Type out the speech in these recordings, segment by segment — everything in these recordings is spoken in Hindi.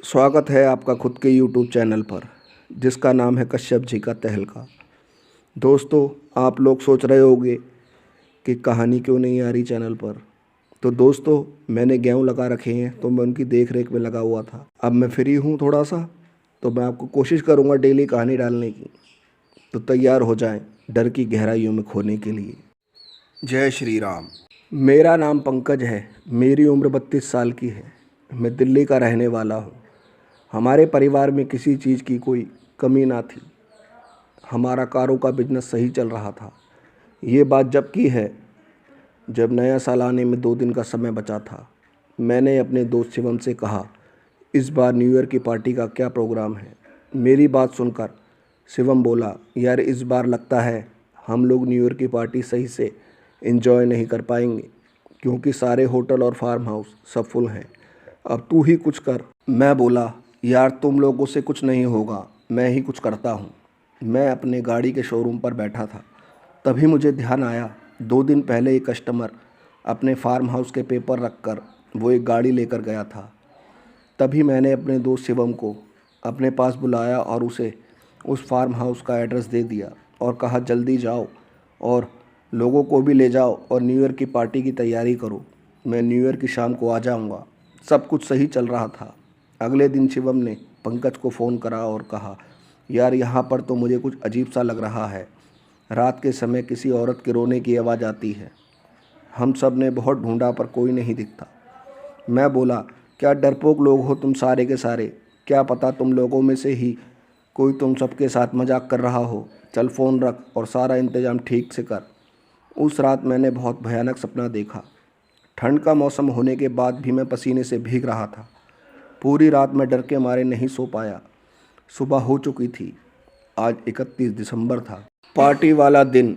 स्वागत है आपका खुद के यूट्यूब चैनल पर जिसका नाम है कश्यप जी का तहलका। दोस्तों, आप लोग सोच रहे होंगे कि कहानी क्यों नहीं आ रही चैनल पर। तो दोस्तों, मैंने गेहूँ लगा रखे हैं तो मैं उनकी देख रेख में लगा हुआ था। अब मैं फ्री हूँ थोड़ा सा, तो मैं आपको कोशिश करूँगा डेली कहानी डालने की। तो तैयार हो जाएं डर की गहराइयों में खोने के लिए। जय श्री राम। मेरा नाम पंकज है। मेरी उम्र 32 साल की है। मैं दिल्ली का रहने वाला हूँ। हमारे परिवार में किसी चीज़ की कोई कमी ना थी। हमारा कारों का बिजनेस सही चल रहा था। ये बात जब की है जब नया साल आने में 2 दिन का समय बचा था। मैंने अपने दोस्त शिवम से कहा, इस बार न्यू ईयर की पार्टी का क्या प्रोग्राम है। मेरी बात सुनकर शिवम बोला, यार इस बार लगता है हम लोग न्यू ईयर की पार्टी सही से एंजॉय नहीं कर पाएंगे, क्योंकि सारे होटल और फार्म हाउस सब फुल हैं। अब तू ही कुछ कर। मैं बोला, यार तुम लोगों से कुछ नहीं होगा, मैं ही कुछ करता हूँ। मैं अपने गाड़ी के शोरूम पर बैठा था, तभी मुझे ध्यान आया 2 दिन पहले एक कस्टमर अपने फार्म हाउस के पेपर रखकर वो एक गाड़ी लेकर गया था। तभी मैंने अपने दोस्त शिवम को अपने पास बुलाया और उसे उस फार्म हाउस का एड्रेस दे दिया और कहा, जल्दी जाओ और लोगों को भी ले जाओ और न्यू ईयर की पार्टी की तैयारी करो। मैं न्यू ईयर की शाम को आ जाऊंगा। सब कुछ सही चल रहा था। अगले दिन शिवम ने पंकज को फ़ोन करा और कहा, यार यहाँ पर तो मुझे कुछ अजीब सा लग रहा है। रात के समय किसी औरत के रोने की आवाज़ आती है। हम सब ने बहुत ढूंढा पर कोई नहीं दिखता। मैं बोला, क्या डरपोक लोग हो तुम सारे के सारे। क्या पता तुम लोगों में से ही कोई तुम सबके साथ मजाक कर रहा हो। चल फ़ोन रख और सारा इंतज़ाम ठीक से कर। उस रात मैंने बहुत भयानक सपना देखा। ठंड का मौसम होने के बाद भी मैं पसीने से भीग रहा था। पूरी रात मैं डर के मारे नहीं सो पाया। सुबह हो चुकी थी। आज 31 दिसंबर था, पार्टी वाला दिन।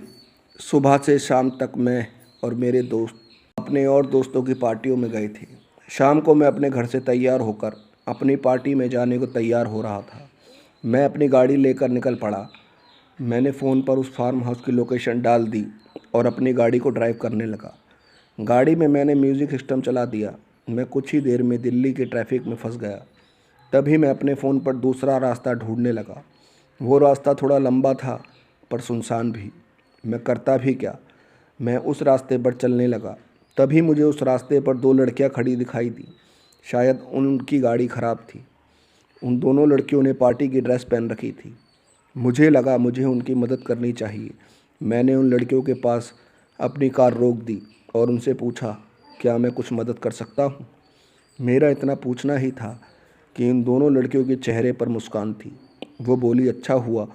सुबह से शाम तक मैं और मेरे दोस्त अपने और दोस्तों की पार्टियों में गए थे। शाम को मैं अपने घर से तैयार होकर अपनी पार्टी में जाने को तैयार हो रहा था। मैं अपनी गाड़ी लेकर निकल पड़ा। मैंने फ़ोन पर उस फार्म हाउस की लोकेशन डाल दी और अपनी गाड़ी को ड्राइव करने लगा। गाड़ी में मैंने म्यूज़िक सिस्टम चला दिया। मैं कुछ ही देर में दिल्ली के ट्रैफिक में फंस गया। तभी मैं अपने फ़ोन पर दूसरा रास्ता ढूंढने लगा। वो रास्ता थोड़ा लंबा था पर सुनसान भी। मैं करता भी क्या, मैं उस रास्ते पर चलने लगा। तभी मुझे उस रास्ते पर 2 लड़कियां खड़ी दिखाई दी। शायद उनकी गाड़ी ख़राब थी। उन दोनों लड़कियों ने पार्टी की ड्रेस पहन रखी थी। मुझे लगा मुझे उनकी मदद करनी चाहिए। मैंने उन लड़कियों के पास अपनी कार रोक दी और उनसे पूछा, क्या मैं कुछ मदद कर सकता हूँ। मेरा इतना पूछना ही था कि इन दोनों लड़कियों के चेहरे पर मुस्कान थी। वो बोली, अच्छा हुआ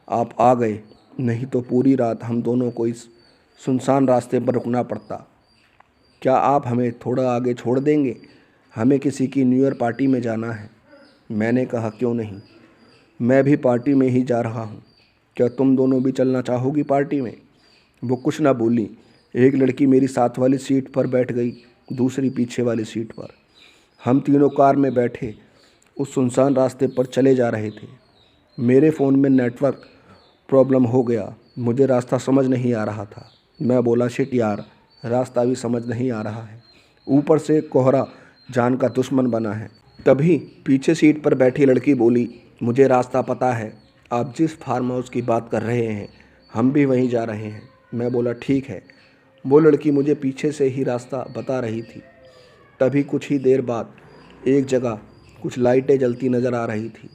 आप आ गए, नहीं तो पूरी रात हम दोनों को इस सुनसान रास्ते पर रुकना पड़ता। क्या आप हमें थोड़ा आगे छोड़ देंगे, हमें किसी की न्यू ईयर पार्टी में जाना है। मैंने कहा, क्यों नहीं, मैं भी पार्टी में ही जा रहा हूँ। क्या तुम दोनों भी चलना चाहोगी पार्टी में। वो कुछ ना बोली। एक लड़की मेरी साथ वाली सीट पर बैठ गई, दूसरी पीछे वाली सीट पर। हम तीनों कार में बैठे उस सुनसान रास्ते पर चले जा रहे थे। मेरे फ़ोन में नेटवर्क प्रॉब्लम हो गया। मुझे रास्ता समझ नहीं आ रहा था। मैं बोला, शिट यार, रास्ता भी समझ नहीं आ रहा है, ऊपर से कोहरा जान का दुश्मन बना है। तभी पीछे सीट पर बैठी लड़की बोली, मुझे रास्ता पता है, आप जिस फार्म हाउस की बात कर रहे हैं हम भी वहीं जा रहे हैं। मैं बोला, ठीक है। वो लड़की मुझे पीछे से ही रास्ता बता रही थी। तभी कुछ ही देर बाद एक जगह कुछ लाइटें जलती नज़र आ रही थी।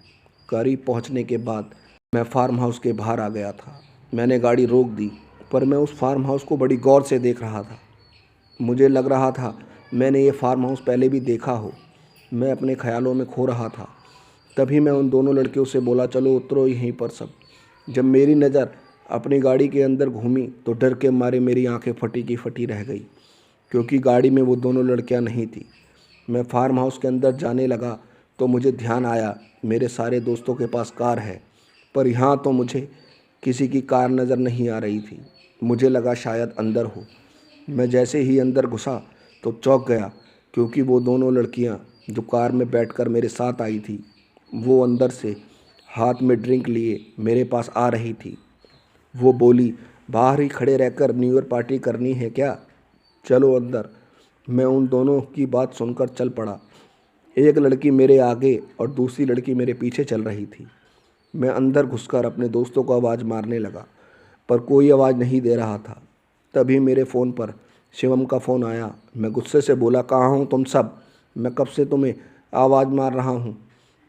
करीब पहुंचने के बाद मैं फार्म हाउस के बाहर आ गया था। मैंने गाड़ी रोक दी, पर मैं उस फार्म हाउस को बड़ी गौर से देख रहा था। मुझे लग रहा था मैंने ये फार्म हाउस पहले भी देखा हो। मैं अपने ख्यालों में खो रहा था। तभी मैं उन दोनों लड़कियों से बोला, चलो उतरो यहीं पर सब। जब मेरी नज़र अपनी गाड़ी के अंदर घूमी तो डर के मारे मेरी आंखें फटी की फटी रह गई, क्योंकि गाड़ी में वो दोनों लड़कियां नहीं थी। मैं फार्म हाउस के अंदर जाने लगा तो मुझे ध्यान आया मेरे सारे दोस्तों के पास कार है, पर यहाँ तो मुझे किसी की कार नज़र नहीं आ रही थी। मुझे लगा शायद अंदर हो। मैं जैसे ही अंदर घुसा तो चौंक गया, क्योंकि वो दोनों लड़कियाँ जो कार में बैठकर मेरे साथ आई थी वो अंदर से हाथ में ड्रिंक लिए मेरे पास आ रही थी। वो बोली, बाहर ही खड़े रहकर न्यू ईयर पार्टी करनी है क्या, चलो अंदर। मैं उन दोनों की बात सुनकर चल पड़ा। एक लड़की मेरे आगे और दूसरी लड़की मेरे पीछे चल रही थी। मैं अंदर घुसकर अपने दोस्तों को आवाज़ मारने लगा, पर कोई आवाज़ नहीं दे रहा था। तभी मेरे फ़ोन पर शिवम का फ़ोन आया। मैं गुस्से से बोला, कहाँ हो तुम सब? मैं कब से तुम्हें आवाज़ मार रहा हूँ।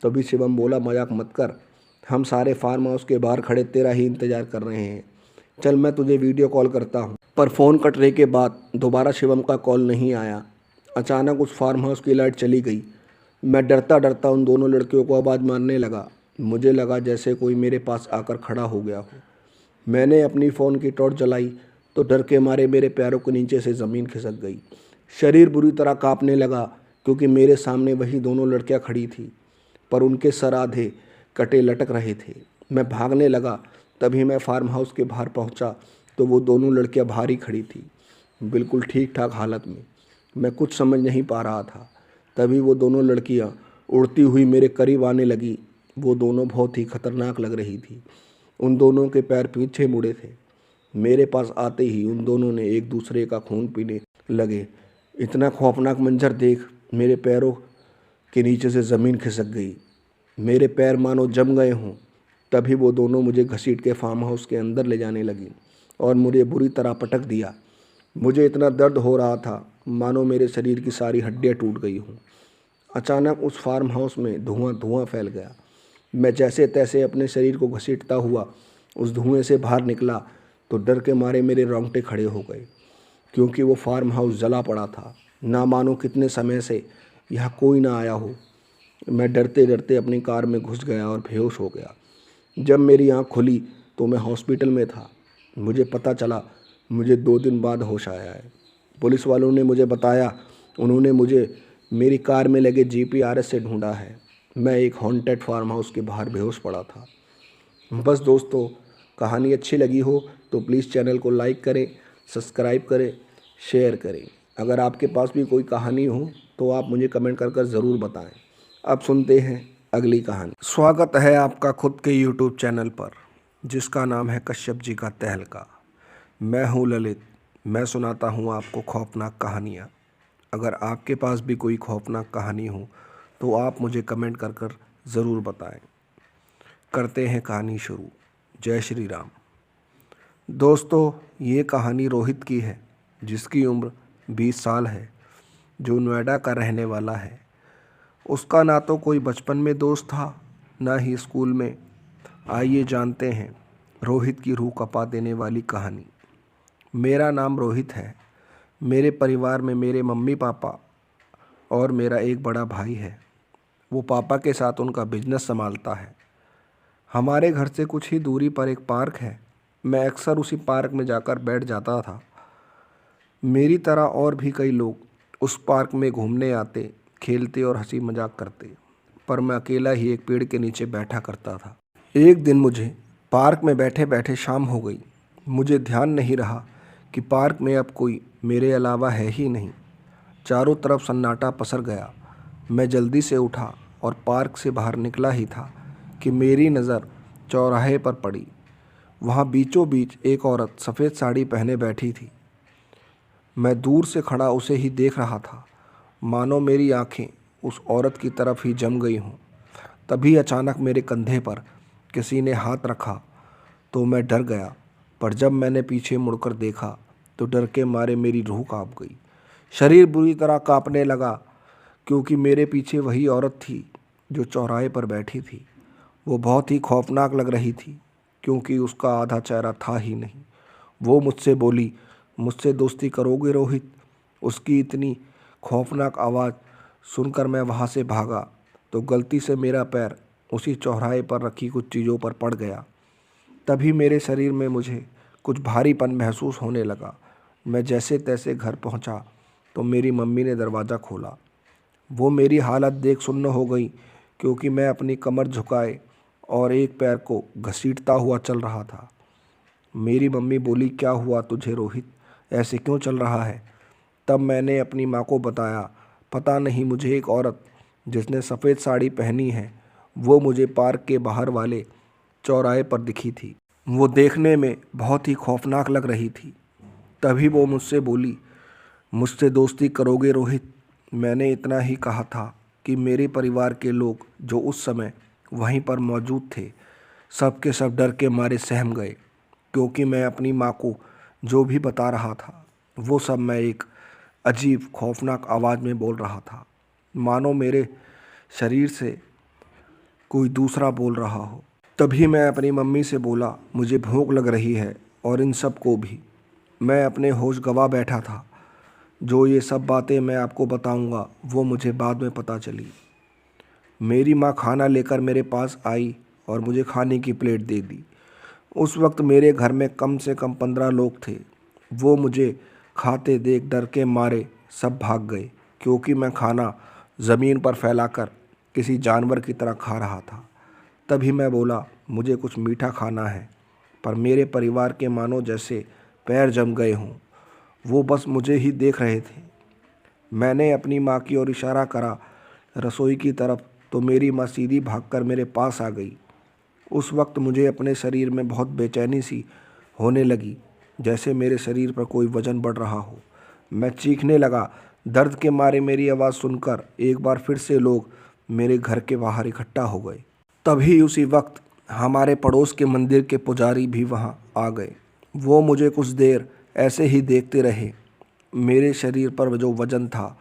तभी शिवम बोला, मजाक मत कर, हम सारे फार्म हाउस के बाहर खड़े तेरा ही इंतज़ार कर रहे हैं। चल मैं तुझे वीडियो कॉल करता हूँ। पर फ़ोन कटने के बाद दोबारा शिवम का कॉल नहीं आया। अचानक उस फार्म हाउस की लाइट चली गई। मैं डरता डरता उन दोनों लड़कियों को आवाज़ मारने लगा। मुझे लगा जैसे कोई मेरे पास आकर खड़ा हो गया हो। मैंने अपनी फ़ोन की टॉर्च जलाई तो डर के मारे मेरे पैरों के नीचे से ज़मीन खिसक गई। शरीर बुरी तरह कांपने लगा क्योंकि मेरे सामने वही दोनों लड़कियां खड़ी थी, पर उनके सर आधे कटे लटक रहे थे। मैं भागने लगा। तभी मैं फार्म हाउस के बाहर पहुंचा तो वो दोनों लड़कियां बाहर ही खड़ी थी, बिल्कुल ठीक ठाक हालत में। मैं कुछ समझ नहीं पा रहा था। तभी वो दोनों लड़कियां उड़ती हुई मेरे करीब आने लगी। वो दोनों बहुत ही खतरनाक लग रही थी। उन दोनों के पैर पीछे मुड़े थे। मेरे पास आते ही उन दोनों ने एक दूसरे का खून पीने लगे। इतना खौफनाक मंजर देख मेरे पैरों के नीचे से ज़मीन खिसक गई। मेरे पैर मानो जम गए हों। तभी वो दोनों मुझे घसीट के फार्म हाउस के अंदर ले जाने लगी और मुझे बुरी तरह पटक दिया। मुझे इतना दर्द हो रहा था मानो मेरे शरीर की सारी हड्डियाँ टूट गई हों। अचानक उस फार्म हाउस में धुआं धुआं फैल गया। मैं जैसे तैसे अपने शरीर को घसीटता हुआ उस धुएं से बाहर निकला तो डर के मारे मेरे रोंगटे खड़े हो गए, क्योंकि वो फार्म हाउस जला पड़ा था। ना मानो कितने समय से यहाँ कोई ना आया हो। मैं डरते डरते अपनी कार में घुस गया और बेहोश हो गया। जब मेरी आँख खुली तो मैं हॉस्पिटल में था। मुझे पता चला मुझे 2 दिन बाद होश आया है। पुलिस वालों ने मुझे बताया, उन्होंने मुझे मेरी कार में लगे जीपीआरएस से ढूंढा है। मैं एक हॉन्टेड फार्म हाउस के बाहर बेहोश पड़ा था। बस दोस्तों, कहानी अच्छी लगी हो तो प्लीज़ चैनल को लाइक करें, सब्सक्राइब करें, शेयर करें। अगर आपके पास भी कोई कहानी हो तो आप मुझे कमेंट कर ज़रूर बताएं। अब सुनते हैं अगली कहानी। स्वागत है आपका खुद के यूट्यूब चैनल पर, जिसका नाम है कश्यप जी का तहलका। मैं हूँ ललित। मैं सुनाता हूँ आपको खौफनाक कहानियाँ। अगर आपके पास भी कोई खौफनाक कहानी हो तो आप मुझे कमेंट कर ज़रूर बताएं। करते हैं कहानी शुरू। जय श्री राम। दोस्तों, ये कहानी रोहित की है, जिसकी उम्र 20 साल है, जो नोएडा का रहने वाला है। उसका ना तो कोई बचपन में दोस्त था, ना ही स्कूल में। आइए जानते हैं रोहित की रूह कपा देने वाली कहानी। मेरा नाम रोहित है। मेरे परिवार में मेरे मम्मी पापा और मेरा एक बड़ा भाई है। वो पापा के साथ उनका बिजनेस संभालता है। हमारे घर से कुछ ही दूरी पर एक पार्क है। मैं अक्सर उसी पार्क में जाकर बैठ जाता था। मेरी तरह और भी कई लोग उस पार्क में घूमने आते, खेलते और हंसी मजाक करते, पर मैं अकेला ही एक पेड़ के नीचे बैठा करता था। एक दिन मुझे पार्क में बैठे बैठे शाम हो गई। मुझे ध्यान नहीं रहा कि पार्क में अब कोई मेरे अलावा है ही नहीं। चारों तरफ सन्नाटा पसर गया। मैं जल्दी से उठा और पार्क से बाहर निकला ही था कि मेरी नज़र चौराहे पर पड़ी। वहाँ बीचों बीच एक औरत सफ़ेद साड़ी पहने बैठी थी। मैं दूर से खड़ा उसे ही देख रहा था, मानो मेरी आंखें उस औरत की तरफ ही जम गई हों। तभी अचानक मेरे कंधे पर किसी ने हाथ रखा तो मैं डर गया, पर जब मैंने पीछे मुड़कर देखा तो डर के मारे मेरी रूह कांप गई। शरीर बुरी तरह कांपने लगा, क्योंकि मेरे पीछे वही औरत थी जो चौराहे पर बैठी थी। वो बहुत ही खौफनाक लग रही थी, क्योंकि उसका आधा चेहरा था ही नहीं। वो मुझसे बोली, मुझसे दोस्ती करोगे रोहित? उसकी इतनी खौफनाक आवाज़ सुनकर मैं वहाँ से भागा तो गलती से मेरा पैर उसी चौराहे पर रखी कुछ चीज़ों पर पड़ गया। तभी मेरे शरीर में मुझे कुछ भारीपन महसूस होने लगा। मैं जैसे तैसे घर पहुँचा तो मेरी मम्मी ने दरवाज़ा खोला। वो मेरी हालत देख सुन्न हो गई, क्योंकि मैं अपनी कमर झुकाए और एक पैर को घसीटता हुआ चल रहा था। मेरी मम्मी बोली, क्या हुआ तुझे रोहित, ऐसे क्यों चल रहा है? तब मैंने अपनी माँ को बताया, पता नहीं, मुझे एक औरत जिसने सफ़ेद साड़ी पहनी है वो मुझे पार्क के बाहर वाले चौराहे पर दिखी थी। वो देखने में बहुत ही खौफनाक लग रही थी। तभी वो मुझसे बोली, मुझसे दोस्ती करोगे रोहित? मैंने इतना ही कहा था कि मेरे परिवार के लोग जो उस समय वहीं पर मौजूद थे, सब के सब डर के मारे सहम गए, क्योंकि मैं अपनी माँ को जो भी बता रहा था वो सब मैं एक अजीब खौफनाक आवाज़ में बोल रहा था, मानो मेरे शरीर से कोई दूसरा बोल रहा हो। तभी मैं अपनी मम्मी से बोला, मुझे भूख लग रही है और इन सब को भी। मैं अपने होश गंवा बैठा था। जो ये सब बातें मैं आपको बताऊंगा वो मुझे बाद में पता चली। मेरी माँ खाना लेकर मेरे पास आई और मुझे खाने की प्लेट दे दी। उस वक्त मेरे घर में कम से कम 15 लोग थे। वो मुझे खाते देख डर के मारे सब भाग गए, क्योंकि मैं खाना ज़मीन पर फैलाकर किसी जानवर की तरह खा रहा था। तभी मैं बोला, मुझे कुछ मीठा खाना है, पर मेरे परिवार के मानो जैसे पैर जम गए हों। वो बस मुझे ही देख रहे थे। मैंने अपनी माँ की ओर इशारा करा रसोई की तरफ, तो मेरी माँ सीधी भागकर मेरे पास आ गई। उस वक्त मुझे अपने शरीर में बहुत बेचैनी सी होने लगी, जैसे मेरे शरीर पर कोई वजन बढ़ रहा हो। मैं चीखने लगा। दर्द के मारे मेरी आवाज़ सुनकर एक बार फिर से लोग मेरे घर के बाहर इकट्ठा हो गए। तभी उसी वक्त हमारे पड़ोस के मंदिर के पुजारी भी वहाँ आ गए। वो मुझे कुछ देर ऐसे ही देखते रहे। मेरे शरीर पर जो वजन था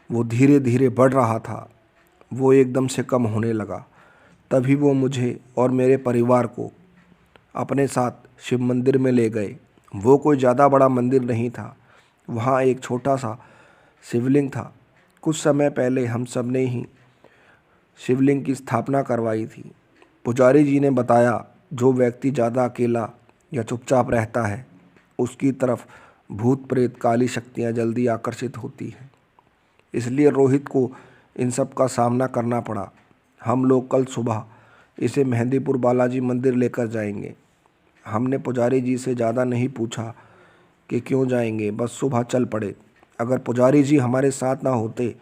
वो धीरे धीरे बढ़ रहा था, वो एकदम से कम होने लगा। तभी वो मुझे और मेरे परिवार को अपने साथ शिव मंदिर में ले गए। वो कोई ज़्यादा बड़ा मंदिर नहीं था, वहाँ एक छोटा सा शिवलिंग था। कुछ समय पहले हम सब ने ही शिवलिंग की स्थापना करवाई थी। पुजारी जी ने बताया, जो व्यक्ति ज़्यादा अकेला या चुपचाप रहता है उसकी तरफ भूत प्रेत काली शक्तियाँ जल्दी आकर्षित होती हैं। इसलिए रोहित को इन सब का सामना करना पड़ा। हम लोग कल सुबह इसे मेहंदीपुर बालाजी मंदिर लेकर जाएंगे। हमने पुजारी जी से ज़्यादा नहीं पूछा कि क्यों जाएंगे, बस सुबह चल पड़े। अगर पुजारी जी हमारे साथ ना होते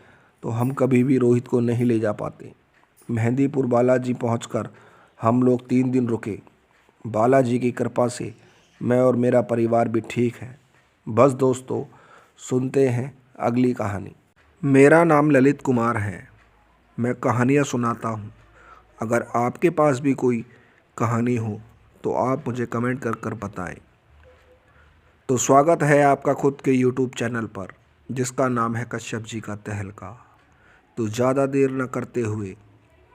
तो हम कभी भी रोहित को नहीं ले जा पाते। मेहंदीपुर बालाजी पहुंचकर हम लोग 3 दिन रुके। बालाजी की कृपा से मैं और मेरा परिवार भी ठीक है। बस दोस्तों, सुनते हैं अगली कहानी। मेरा नाम ललित कुमार है। मैं कहानियाँ सुनाता हूँ। अगर आपके पास भी कोई कहानी हो तो आप मुझे कमेंट कर कर बताएं। तो स्वागत है आपका खुद के यूट्यूब चैनल पर, जिसका नाम है कश्यप जी का तहलका। तो ज़्यादा देर न करते हुए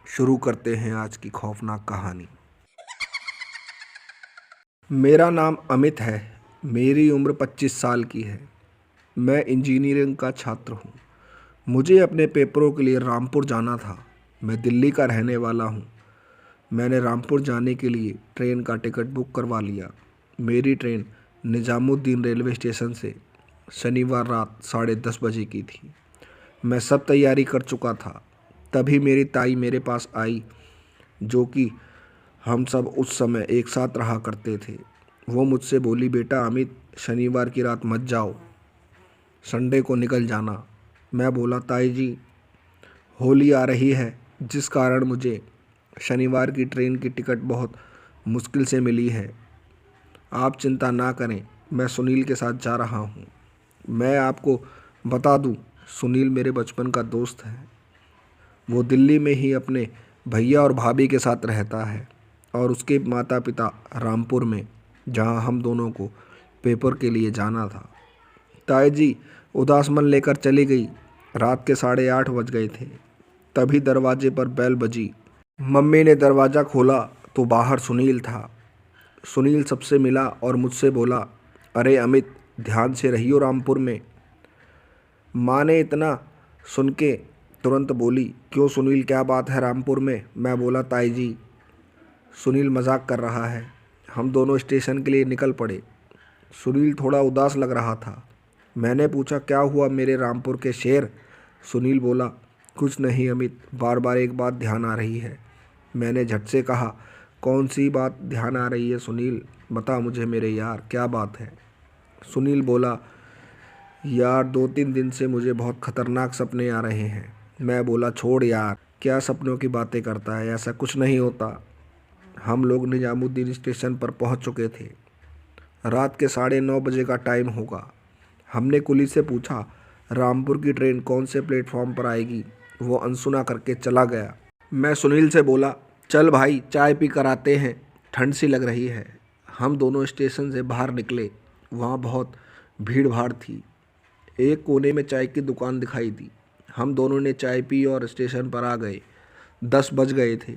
शुरू करते हैं आज की खौफनाक कहानी। मेरा नाम अमित है। मेरी उम्र 25 साल की है। मैं इंजीनियरिंग का छात्र हूँ। मुझे अपने पेपरों के लिए रामपुर जाना था। मैं दिल्ली का रहने वाला हूँ। मैंने रामपुर जाने के लिए ट्रेन का टिकट बुक करवा लिया। मेरी ट्रेन निज़ामुद्दीन रेलवे स्टेशन से शनिवार रात 10:30 बजे की थी। मैं सब तैयारी कर चुका था। तभी मेरी ताई मेरे पास आई, जो कि हम सब उस समय एक साथ रहा करते थे। वो मुझसे बोली, बेटा अमित, शनिवार की रात मत जाओ, संडे को निकल जाना। मैं बोला, ताई जी, होली आ रही है, जिस कारण मुझे शनिवार की ट्रेन की टिकट बहुत मुश्किल से मिली है। आप चिंता ना करें, मैं सुनील के साथ जा रहा हूँ। मैं आपको बता दूँ, सुनील मेरे बचपन का दोस्त है। वो दिल्ली में ही अपने भैया और भाभी के साथ रहता है और उसके माता पिता रामपुर में, जहाँ हम दोनों को पेपर के लिए जाना था। ताई जी उदास मन लेकर चली गई। रात के 8:30 बज गए थे। तभी दरवाजे पर बेल बजी। मम्मी ने दरवाज़ा खोला तो बाहर सुनील था। सुनील सबसे मिला और मुझसे बोला, अरे अमित, ध्यान से रहियो रामपुर में। माँ ने इतना सुन के तुरंत बोली, क्यों सुनील, क्या बात है रामपुर में? मैं बोला, ताई जी, सुनील मजाक कर रहा है। हम दोनों स्टेशन के लिए निकल पड़े। सुनील थोड़ा उदास लग रहा था। मैंने पूछा, क्या हुआ मेरे रामपुर के शेर? सुनील बोला, कुछ नहीं अमित, बार बार एक बात ध्यान आ रही है। मैंने झट से कहा, कौन सी बात ध्यान आ रही है सुनील? बता मुझे मेरे यार, क्या बात है? सुनील बोला, यार 2-3 दिन से मुझे बहुत खतरनाक सपने आ रहे हैं। मैं बोला, छोड़ यार, क्या सपनों की बातें करता है, ऐसा कुछ नहीं होता। हम लोग निजामुद्दीन स्टेशन पर पहुंच चुके थे। रात के 9:30 बजे का टाइम होगा। हमने कुली से पूछा, रामपुर की ट्रेन कौन से प्लेटफॉर्म पर आएगी? वो अनसुना करके चला गया। मैं सुनील से बोला, चल भाई चाय पी कर आते हैं, ठंड सी लग रही है। हम दोनों स्टेशन से बाहर निकले। वहाँ बहुत भीड़ भाड़ थी। एक कोने में चाय की दुकान दिखाई दी। हम दोनों ने चाय पी और स्टेशन पर आ गए। 10 बज गए थे।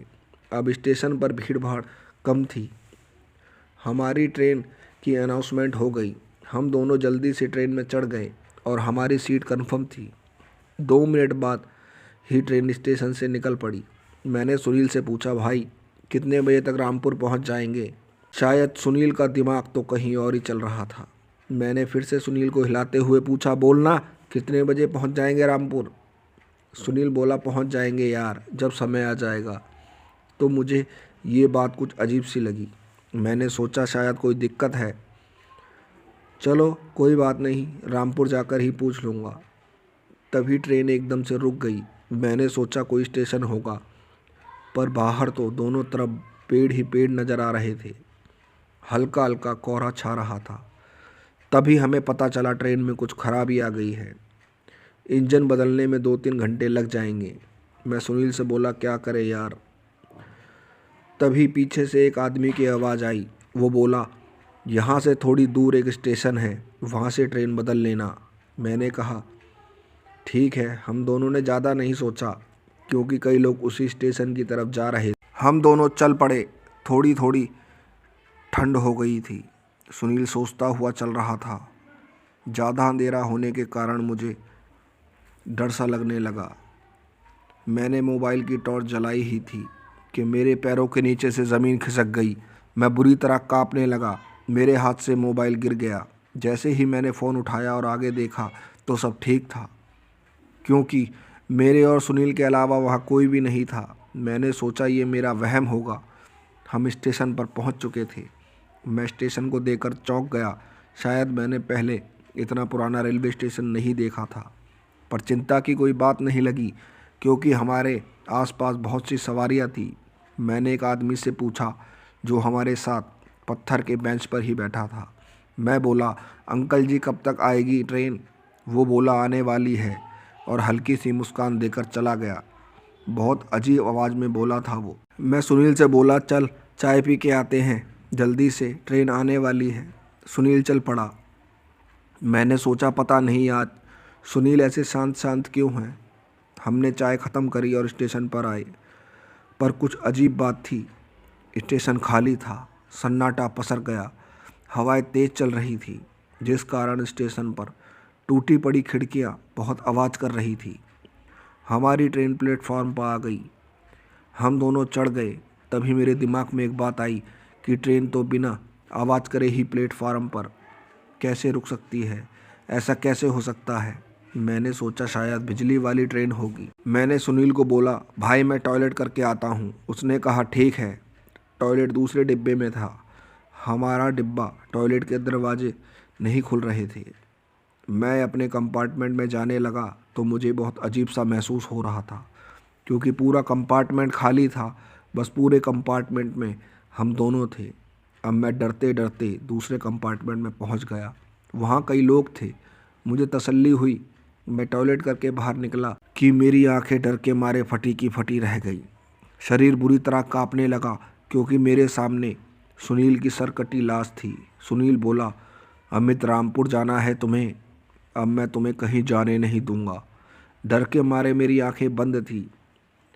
अब स्टेशन पर भीड़ भाड़ कम थी। हमारी ट्रेन की अनाउंसमेंट हो गई। हम दोनों जल्दी से ट्रेन में चढ़ गए और हमारी सीट कंफर्म थी। 2 मिनट बाद ही ट्रेन स्टेशन से निकल पड़ी। मैंने सुनील से पूछा, भाई कितने बजे तक रामपुर पहुंच जाएंगे? शायद सुनील का दिमाग तो कहीं और ही चल रहा था। मैंने फिर से सुनील को हिलाते हुए पूछा, बोलना कितने बजे पहुंच जाएंगे रामपुर? सुनील बोला, पहुंच जाएंगे यार, जब समय आ जाएगा। तो मुझे ये बात कुछ अजीब सी लगी। मैंने सोचा शायद कोई दिक्कत है। चलो कोई बात नहीं, रामपुर जाकर ही पूछ लूँगा। तभी ट्रेन एकदम से रुक गई। मैंने सोचा कोई स्टेशन होगा, पर बाहर तो दोनों तरफ पेड़ ही पेड़ नज़र आ रहे थे। हल्का हल्का कोहरा छा रहा था। तभी हमें पता चला ट्रेन में कुछ खराबी आ गई है। इंजन बदलने में 2-3 घंटे लग जाएंगे। मैं सुनील से बोला, क्या करें यार? तभी पीछे से एक आदमी की आवाज़ आई। वो बोला, यहाँ से थोड़ी दूर एक स्टेशन है, वहाँ से ट्रेन बदल लेना। मैंने कहा ठीक है। हम दोनों ने ज़्यादा नहीं सोचा, क्योंकि कई लोग उसी स्टेशन की तरफ जा रहे थे। हम दोनों चल पड़े। थोड़ी थोड़ी ठंड हो गई थी। सुनील सोचता हुआ चल रहा था। ज़्यादा अंधेरा होने के कारण मुझे डर सा लगने लगा। मैंने मोबाइल की टॉर्च जलाई ही थी कि मेरे पैरों के नीचे से ज़मीन खिसक गई। मैं बुरी तरह कांपने लगा। मेरे हाथ से मोबाइल गिर गया। जैसे ही मैंने फ़ोन उठाया और आगे देखा तो सब ठीक था, क्योंकि मेरे और सुनील के अलावा वहाँ कोई भी नहीं था। मैंने सोचा ये मेरा वहम होगा। हम स्टेशन पर पहुँच चुके थे। मैं स्टेशन को देखकर चौंक गया। शायद मैंने पहले इतना पुराना रेलवे स्टेशन नहीं देखा था। पर चिंता की कोई बात नहीं लगी, क्योंकि हमारे आसपास बहुत सी सवारियां थी। मैंने एक आदमी से पूछा जो हमारे साथ पत्थर के बेंच पर ही बैठा था। मैं बोला, अंकल जी कब तक आएगी ट्रेन? वो बोला, आने वाली है, और हल्की सी मुस्कान देकर चला गया। बहुत अजीब आवाज़ में बोला था वो। मैं सुनील से बोला, चल चाय पी के आते हैं, जल्दी से ट्रेन आने वाली है। सुनील चल पड़ा। मैंने सोचा पता नहीं आज सुनील ऐसे शांत शांत क्यों हैं। हमने चाय ख़त्म करी और स्टेशन पर आए। पर कुछ अजीब बात थी। स्टेशन खाली था। सन्नाटा पसर गया। हवाएं तेज़ चल रही थी, जिस कारण स्टेशन पर टूटी पड़ी खिड़कियां बहुत आवाज़ कर रही थी। हमारी ट्रेन प्लेटफॉर्म पर आ गई। हम दोनों चढ़ गए। तभी मेरे दिमाग में एक बात आई कि ट्रेन तो बिना आवाज़ करे ही प्लेटफॉर्म पर कैसे रुक सकती है? ऐसा कैसे हो सकता है? मैंने सोचा शायद बिजली वाली ट्रेन होगी। मैंने सुनील को बोला, भाई मैं टॉयलेट करके आता हूँ। उसने कहा ठीक है। टॉयलेट दूसरे डिब्बे में था। हमारा डिब्बा टॉयलेट के दरवाजे नहीं खुल रहे थे। मैं अपने कंपार्टमेंट में जाने लगा तो मुझे बहुत अजीब सा महसूस हो रहा था, क्योंकि पूरा कंपार्टमेंट खाली था। बस पूरे कंपार्टमेंट में हम दोनों थे। अब मैं डरते डरते दूसरे कंपार्टमेंट में पहुंच गया। वहाँ कई लोग थे। मुझे तसल्ली हुई। मैं टॉयलेट करके बाहर निकला कि मेरी आंखें डर के मारे फटी की फटी रह गई। शरीर बुरी तरह कांपने लगा, क्योंकि मेरे सामने सुनील की सरकटी लाश थी। सुनील बोला, अमित रामपुर जाना है तुम्हें? अब मैं तुम्हें कहीं जाने नहीं दूंगा। डर के मारे मेरी आंखें बंद थी।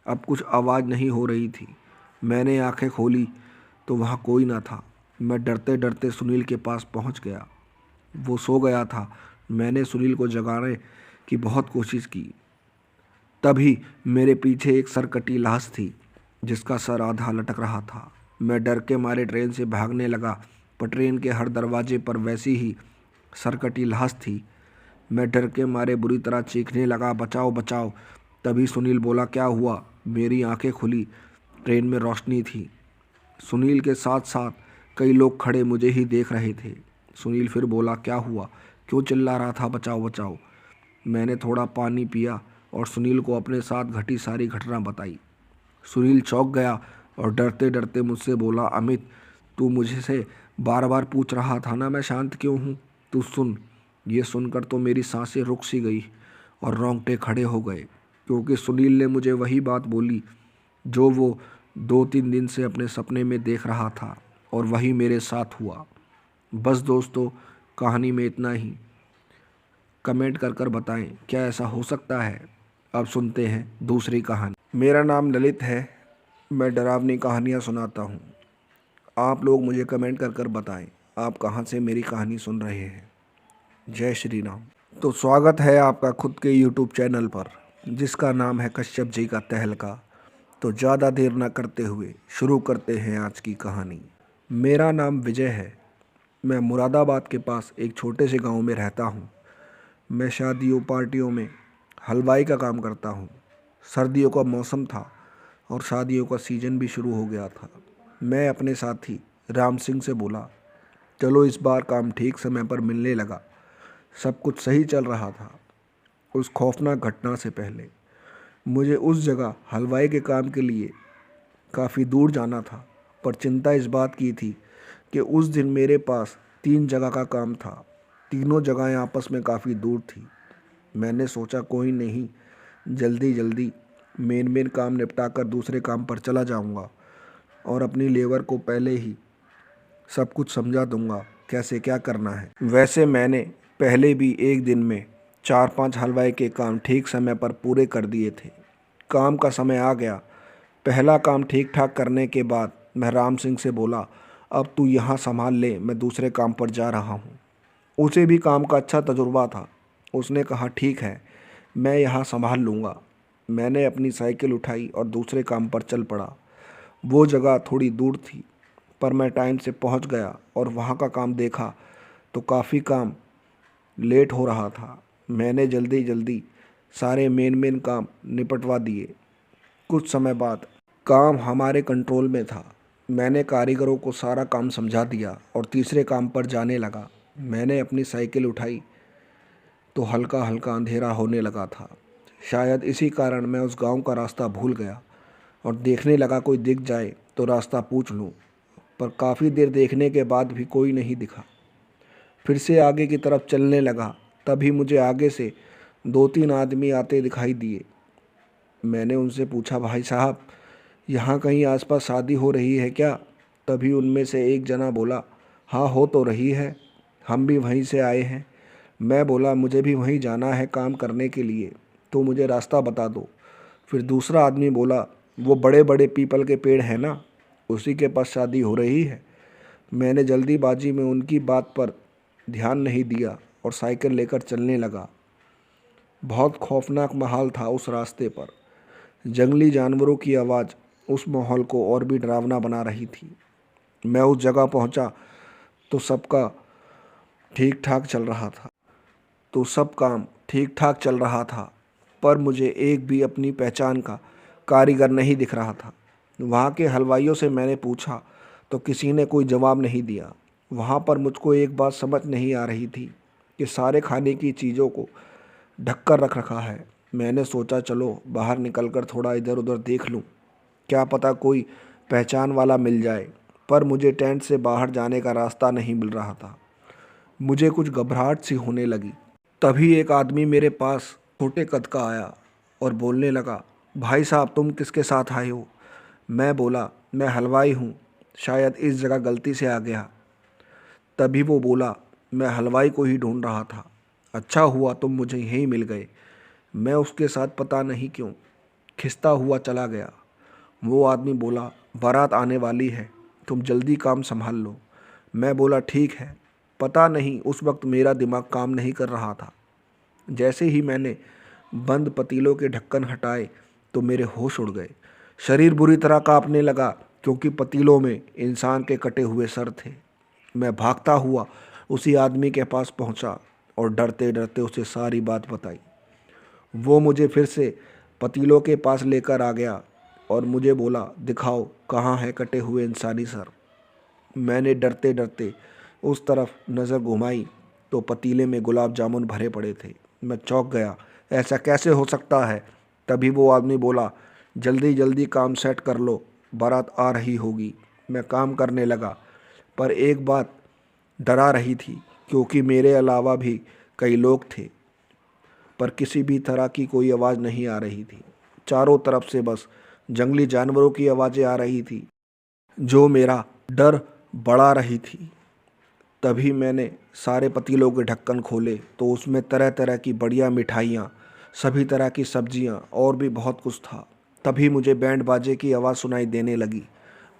अब कुछ आवाज़ नहीं हो रही थी। मैंने आंखें खोली तो वहाँ कोई ना था। मैं डरते डरते सुनील के पास पहुँच गया। वो सो गया था। मैंने सुनील को जगाने की बहुत कोशिश की। तभी मेरे पीछे एक सरकटी लाश थी, जिसका सर आधा लटक रहा था। मैं डर के मारे ट्रेन से भागने लगा, पर ट्रेन के हर दरवाजे पर वैसी ही सरकटी लाश थी। मैं डर के मारे बुरी तरह चीखने लगा, बचाओ बचाओ। तभी सुनील बोला, क्या हुआ? मेरी आंखें खुली। ट्रेन में रोशनी थी। सुनील के साथ साथ कई लोग खड़े मुझे ही देख रहे थे। सुनील फिर बोला, क्या हुआ? क्यों चिल्ला रहा था बचाओ बचाओ? मैंने थोड़ा पानी पिया और सुनील को अपने साथ घटी सारी घटना बताई। सुनील चौंक गया और डरते डरते मुझसे बोला, अमित तू मुझसे बार बार पूछ रहा था ना मैं शांत क्यों हूँ? तू सुन। ये सुनकर तो मेरी सांसें रुक सी गई और रोंगटे खड़े हो गए। क्योंकि सुनील ने मुझे वही बात बोली जो वो 2-3 दिन से अपने सपने में देख रहा था और वही मेरे साथ हुआ। बस दोस्तों, कहानी में इतना ही। कमेंट कर कर बताएं क्या ऐसा हो सकता है। अब सुनते हैं दूसरी कहानी। मेरा नाम ललित है। मैं डरावनी कहानियाँ सुनाता हूँ। आप लोग मुझे कमेंट कर कर बताएं आप कहाँ से मेरी कहानी सुन रहे हैं। जय श्री राम। तो स्वागत है आपका खुद के यूट्यूब चैनल पर, जिसका नाम है कश्यप जी का तहलका। तो ज़्यादा देर न करते हुए शुरू करते हैं आज की कहानी। मेरा नाम विजय है। मैं मुरादाबाद के पास एक छोटे से गांव में रहता हूं। मैं शादियों पार्टियों में हलवाई का काम करता हूं। सर्दियों का मौसम था और शादियों का सीज़न भी शुरू हो गया था। मैं अपने साथी राम सिंह से बोला, चलो इस बार काम ठीक समय पर मिलने लगा। सब कुछ सही चल रहा था। उस खौफनाक घटना से पहले मुझे उस जगह हलवाई के काम के लिए काफ़ी दूर जाना था, पर चिंता इस बात की थी कि उस दिन मेरे पास 3 जगह का काम था। तीनों जगहें आपस में काफ़ी दूर थी। मैंने सोचा कोई नहीं, जल्दी जल्दी मेन काम निपटा कर दूसरे काम पर चला जाऊंगा और अपनी लेबर को पहले ही सब कुछ समझा दूंगा कैसे क्या करना है। वैसे मैंने पहले भी एक दिन में 4-5 हलवाई के काम ठीक समय पर पूरे कर दिए थे। काम का समय आ गया। पहला काम ठीक ठाक करने के बाद मैं राम सिंह से बोला, अब तू यहाँ संभाल ले, मैं दूसरे काम पर जा रहा हूँ। उसे भी काम का अच्छा तजुर्बा था। उसने कहा ठीक है, मैं यहाँ संभाल लूँगा। मैंने अपनी साइकिल उठाई और दूसरे काम पर चल पड़ा। वो जगह थोड़ी दूर थी, पर मैं टाइम से पहुँच गया और वहाँ का काम देखा तो काफ़ी काम लेट हो रहा था। मैंने जल्दी जल्दी सारे मेन काम निपटवा दिए। कुछ समय बाद काम हमारे कंट्रोल में था। मैंने कारीगरों को सारा काम समझा दिया और तीसरे काम पर जाने लगा। मैंने अपनी साइकिल उठाई तो हल्का हल्का अंधेरा होने लगा था। शायद इसी कारण मैं उस गांव का रास्ता भूल गया और देखने लगा कोई दिख जाए तो रास्ता पूछ लूं, पर काफ़ी देर देखने के बाद भी कोई नहीं दिखा। फिर से आगे की तरफ चलने लगा, तभी मुझे आगे से 2-3 आदमी आते दिखाई दिए। मैंने उनसे पूछा, भाई साहब, यहाँ कहीं आसपास शादी हो रही है क्या? तभी उनमें से एक जना बोला, हाँ हो तो रही है, हम भी वहीं से आए हैं। मैं बोला, मुझे भी वहीं जाना है काम करने के लिए, तो मुझे रास्ता बता दो। फिर दूसरा आदमी बोला, वो बड़े बड़े पीपल के पेड़ हैं ना, उसी के पास शादी हो रही है। मैंने जल्दीबाजी में उनकी बात पर ध्यान नहीं दिया और साइकिल लेकर चलने लगा। बहुत खौफनाक माहौल था उस रास्ते पर। जंगली जानवरों की आवाज़ उस माहौल को और भी डरावना बना रही थी। मैं उस जगह पहुंचा तो सबका ठीक ठाक चल रहा था सब काम ठीक ठाक चल रहा था, पर मुझे एक भी अपनी पहचान का कारीगर नहीं दिख रहा था। वहाँ के हलवाइयों से मैंने पूछा तो किसी ने कोई जवाब नहीं दिया। वहाँ पर मुझको एक बात समझ नहीं आ रही थी कि सारे खाने की चीज़ों को ढक कर रख रखा है। मैंने सोचा चलो बाहर निकलकर थोड़ा इधर उधर देख लूं, क्या पता कोई पहचान वाला मिल जाए, पर मुझे टेंट से बाहर जाने का रास्ता नहीं मिल रहा था। मुझे कुछ घबराहट सी होने लगी। तभी एक आदमी मेरे पास छोटे कद का आया और बोलने लगा, भाई साहब तुम किसके साथ आए हो? मैं बोला, मैं हलवाई हूँ, शायद इस जगह गलती से आ गया। तभी वो बोला, मैं हलवाई को ही ढूंढ रहा था, अच्छा हुआ तुम मुझे यहीं मिल गए। मैं उसके साथ पता नहीं क्यों खिंचता हुआ चला गया। वो आदमी बोला, बारात आने वाली है, तुम जल्दी काम संभाल लो। मैं बोला ठीक है। पता नहीं उस वक्त मेरा दिमाग काम नहीं कर रहा था। जैसे ही मैंने बंद पतीलों के ढक्कन हटाए तो मेरे होश उड़ गए। शरीर बुरी तरह कांपने लगा क्योंकि पतीलों में इंसान के कटे हुए सर थे। मैं भागता हुआ उसी आदमी के पास पहुंचा और डरते डरते उसे सारी बात बताई। वो मुझे फिर से पतीलों के पास लेकर आ गया और मुझे बोला, दिखाओ कहाँ है कटे हुए इंसानी सर। मैंने डरते डरते उस तरफ नज़र घुमाई तो पतीले में गुलाब जामुन भरे पड़े थे। मैं चौंक गया, ऐसा कैसे हो सकता है? तभी वो आदमी बोला, जल्दी जल्दी काम सेट कर लो, बारात आ रही होगी। मैं काम करने लगा, पर एक बात डरा रही थी क्योंकि मेरे अलावा भी कई लोग थे। पर किसी भी तरह की कोई आवाज़ नहीं आ रही थी। चारों तरफ से बस जंगली जानवरों की आवाज़ें आ रही थी, जो मेरा डर बढ़ा रही थी। तभी मैंने सारे पतीलों के ढक्कन खोले तो उसमें तरह तरह की बढ़िया मिठाइयाँ, सभी तरह की सब्जियाँ और भी बहुत कुछ था। तभी मुझे बैंड बाजे की आवाज़ सुनाई देने लगी।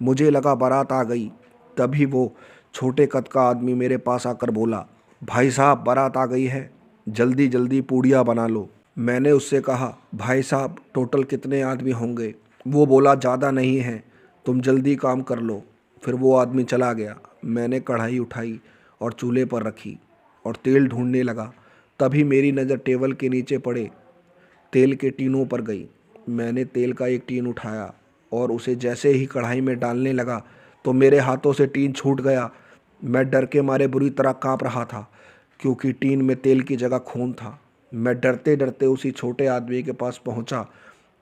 मुझे लगा बारात आ गई। तभी वो छोटे कद का आदमी मेरे पास आकर बोला, भाई साहब बारात आ गई है, जल्दी जल्दी पूड़ियाँ बना लो। मैंने उससे कहा, भाई साहब टोटल कितने आदमी होंगे? वो बोला, ज़्यादा नहीं है, तुम जल्दी काम कर लो। फिर वो आदमी चला गया। मैंने कढ़ाई उठाई और चूल्हे पर रखी और तेल ढूंढने लगा। तभी मेरी नज़र टेबल के नीचे पड़े तेल के टीनों पर गई। मैंने तेल का एक टीन उठाया और उसे जैसे ही कढ़ाई में डालने लगा तो मेरे हाथों से टीन छूट गया। मैं डर के मारे बुरी तरह काँप रहा था, क्योंकि टीन में तेल की जगह खून था। मैं डरते डरते उसी छोटे आदमी के पास पहुंचा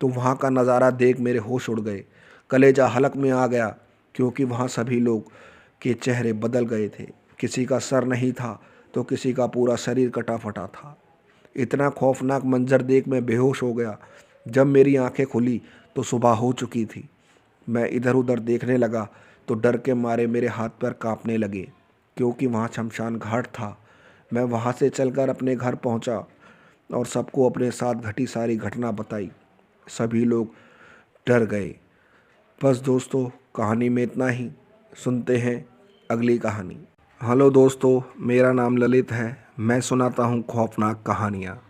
तो वहां का नज़ारा देख मेरे होश उड़ गए। कलेजा हलक में आ गया, क्योंकि वहां सभी लोग के चेहरे बदल गए थे। किसी का सर नहीं था तो किसी का पूरा शरीर कटा फटा था। इतना खौफनाक मंजर देख मैं बेहोश हो गया। जब मेरी आंखें खुली तो सुबह हो चुकी थी। मैं इधर उधर देखने लगा तो डर के मारे मेरे हाथ पैर कांपने लगे, क्योंकि वहाँ शमशान घाट था। मैं वहाँ से चलकर अपने घर पहुँचा और सबको अपने साथ घटी सारी घटना बताई। सभी लोग डर गए। बस दोस्तों, कहानी में इतना ही। सुनते हैं अगली कहानी। हेलो दोस्तों, मेरा नाम ललित है। मैं सुनाता हूँ खौफनाक कहानियाँ।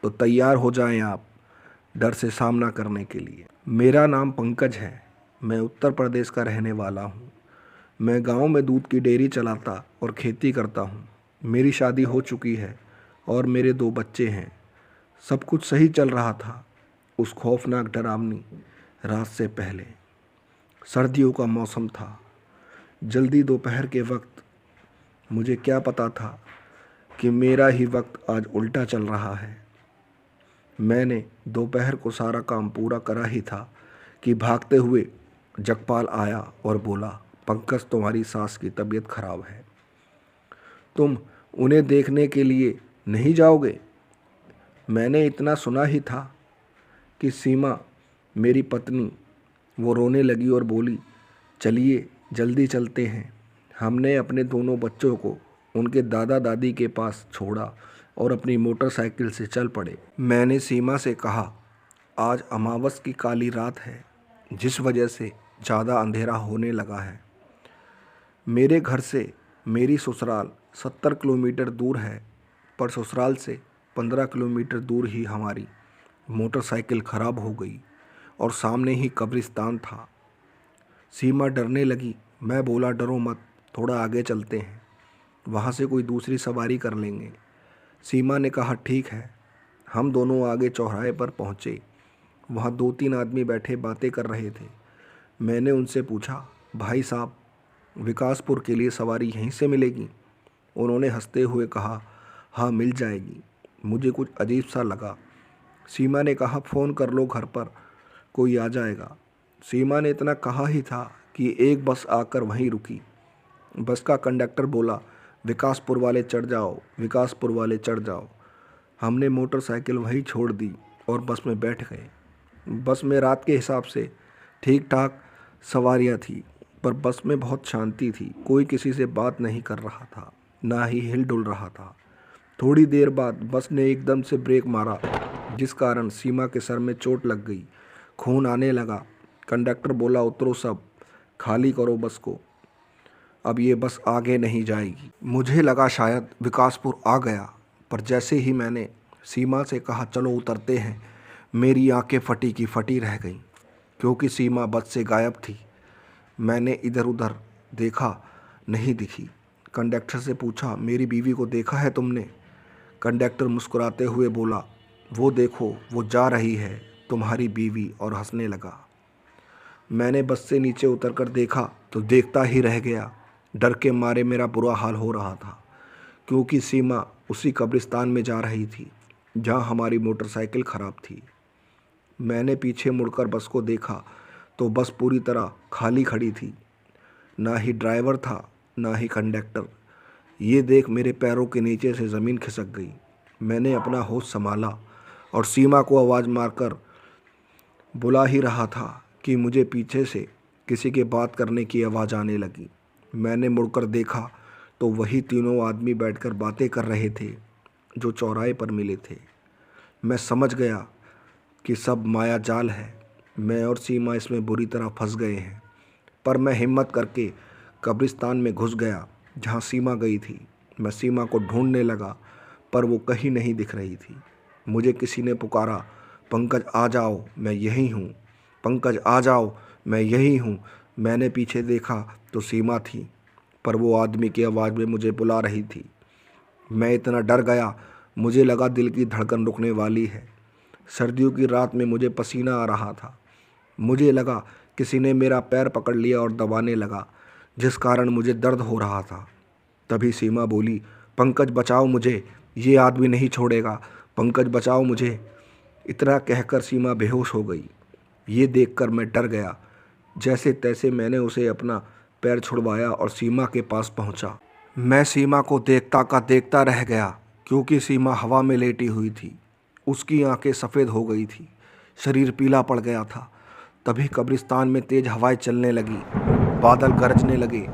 तो तैयार हो जाएं आप डर से सामना करने के लिए। मेरा नाम पंकज है। मैं उत्तर प्रदेश का रहने वाला हूँ। मैं गांव में दूध की डेयरी चलाता और खेती करता हूँ। मेरी शादी हो चुकी है और मेरे 2 बच्चे हैं। सब कुछ सही चल रहा था उस खौफनाक डरावनी रात से पहले। सर्दियों का मौसम था। जल्दी दोपहर के वक्त। मुझे क्या पता था कि मेरा ही वक्त आज उल्टा चल रहा है। मैंने दोपहर को सारा काम पूरा करा ही था कि भागते हुए जगपाल आया और बोला, पंकज तुम्हारी सास की तबीयत खराब है, तुम उन्हें देखने के लिए नहीं जाओगे? मैंने इतना सुना ही था कि सीमा मेरी पत्नी वो रोने लगी और बोली, चलिए जल्दी चलते हैं। हमने अपने दोनों बच्चों को उनके दादा दादी के पास छोड़ा और अपनी मोटरसाइकिल से चल पड़े। मैंने सीमा से कहा, आज अमावस की काली रात है, जिस वजह से ज़्यादा अंधेरा होने लगा है। मेरे घर से मेरी ससुराल 70 किलोमीटर दूर है, पर ससुराल से 15 किलोमीटर दूर ही हमारी मोटरसाइकिल खराब हो गई और सामने ही कब्रिस्तान था। सीमा डरने लगी। मैं बोला, डरो मत, थोड़ा आगे चलते हैं, वहाँ से कोई दूसरी सवारी कर लेंगे। सीमा ने कहा, ठीक है। हम दोनों आगे चौराहे पर पहुँचे। वहाँ 2-3 आदमी बैठे बातें कर रहे थे। मैंने उनसे पूछा, भाई साहब विकासपुर के लिए सवारी यहीं से मिलेगी? उन्होंने हंसते हुए कहा, हाँ मिल जाएगी। मुझे कुछ अजीब सा लगा। सीमा ने कहा, फ़ोन कर लो घर पर, कोई आ जाएगा। सीमा ने इतना कहा ही था कि एक बस आकर वहीं रुकी। बस का कंडक्टर बोला, विकासपुर वाले चढ़ जाओ, विकासपुर वाले चढ़ जाओ। हमने मोटरसाइकिल वहीं छोड़ दी और बस में बैठ गए। बस में रात के हिसाब से ठीक ठाक सवारियां थी, पर बस में बहुत शांति थी। कोई किसी से बात नहीं कर रहा था, ना ही हिल डुल रहा था। थोड़ी देर बाद बस ने एकदम से ब्रेक मारा, जिस कारण सीमा के सर में चोट लग गई। खून आने लगा। कंडक्टर बोला, उतरो सब, खाली करो बस को, अब ये बस आगे नहीं जाएगी। मुझे लगा शायद विकासपुर आ गया, पर जैसे ही मैंने सीमा से कहा चलो उतरते हैं, मेरी आंखें फटी की फटी रह गईं, क्योंकि सीमा बस से गायब थी। मैंने इधर उधर देखा, नहीं दिखी। कंडक्टर से पूछा, मेरी बीवी को देखा है तुमने? कंडक्टर मुस्कुराते हुए बोला, वो देखो वो जा रही है तुम्हारी बीवी, और हंसने लगा। मैंने बस से नीचे उतरकर देखा तो देखता ही रह गया। डर के मारे मेरा बुरा हाल हो रहा था, क्योंकि सीमा उसी कब्रिस्तान में जा रही थी जहां हमारी मोटरसाइकिल खराब थी। मैंने पीछे मुड़कर बस को देखा तो बस पूरी तरह खाली खड़ी थी। ना ही ड्राइवर था, ना ही कंडक्टर। ये देख मेरे पैरों के नीचे से ज़मीन खिसक गई। मैंने अपना होश संभाला और सीमा को आवाज़ मारकर बुला ही रहा था कि मुझे पीछे से किसी के बात करने की आवाज़ आने लगी। मैंने मुड़कर देखा तो वही तीनों आदमी बैठकर बातें कर रहे थे जो चौराहे पर मिले थे। मैं समझ गया कि सब माया जाल है, मैं और सीमा इसमें बुरी तरह फंस गए हैं। पर मैं हिम्मत करके कब्रिस्तान में घुस गया जहाँ सीमा गई थी। मैं सीमा को ढूंढने लगा पर वो कहीं नहीं दिख रही थी। मुझे किसी ने पुकारा, पंकज आ जाओ, मैं यहीं हूँ। पंकज आ जाओ, मैं यहीं हूँ। मैंने पीछे देखा तो सीमा थी, पर वो आदमी की आवाज़ में मुझे बुला रही थी। मैं इतना डर गया, मुझे लगा दिल की धड़कन रुकने वाली है। सर्दियों की रात में मुझे पसीना आ रहा था। मुझे लगा किसी ने मेरा पैर पकड़ लिया और दबाने लगा, जिस कारण मुझे दर्द हो रहा था। तभी सीमा बोली, पंकज बचाओ मुझे, ये आदमी नहीं छोड़ेगा, पंकज बचाओ मुझे। इतना कहकर सीमा बेहोश हो गई। ये देखकर मैं डर गया। जैसे तैसे मैंने उसे अपना पैर छुड़वाया और सीमा के पास पहुंचा। मैं सीमा को देखता का देखता रह गया क्योंकि सीमा हवा में लेटी हुई थी। उसकी आंखें सफ़ेद हो गई थी, शरीर पीला पड़ गया था। तभी कब्रिस्तान में तेज हवाएं चलने लगी, बादल गरजने लगे,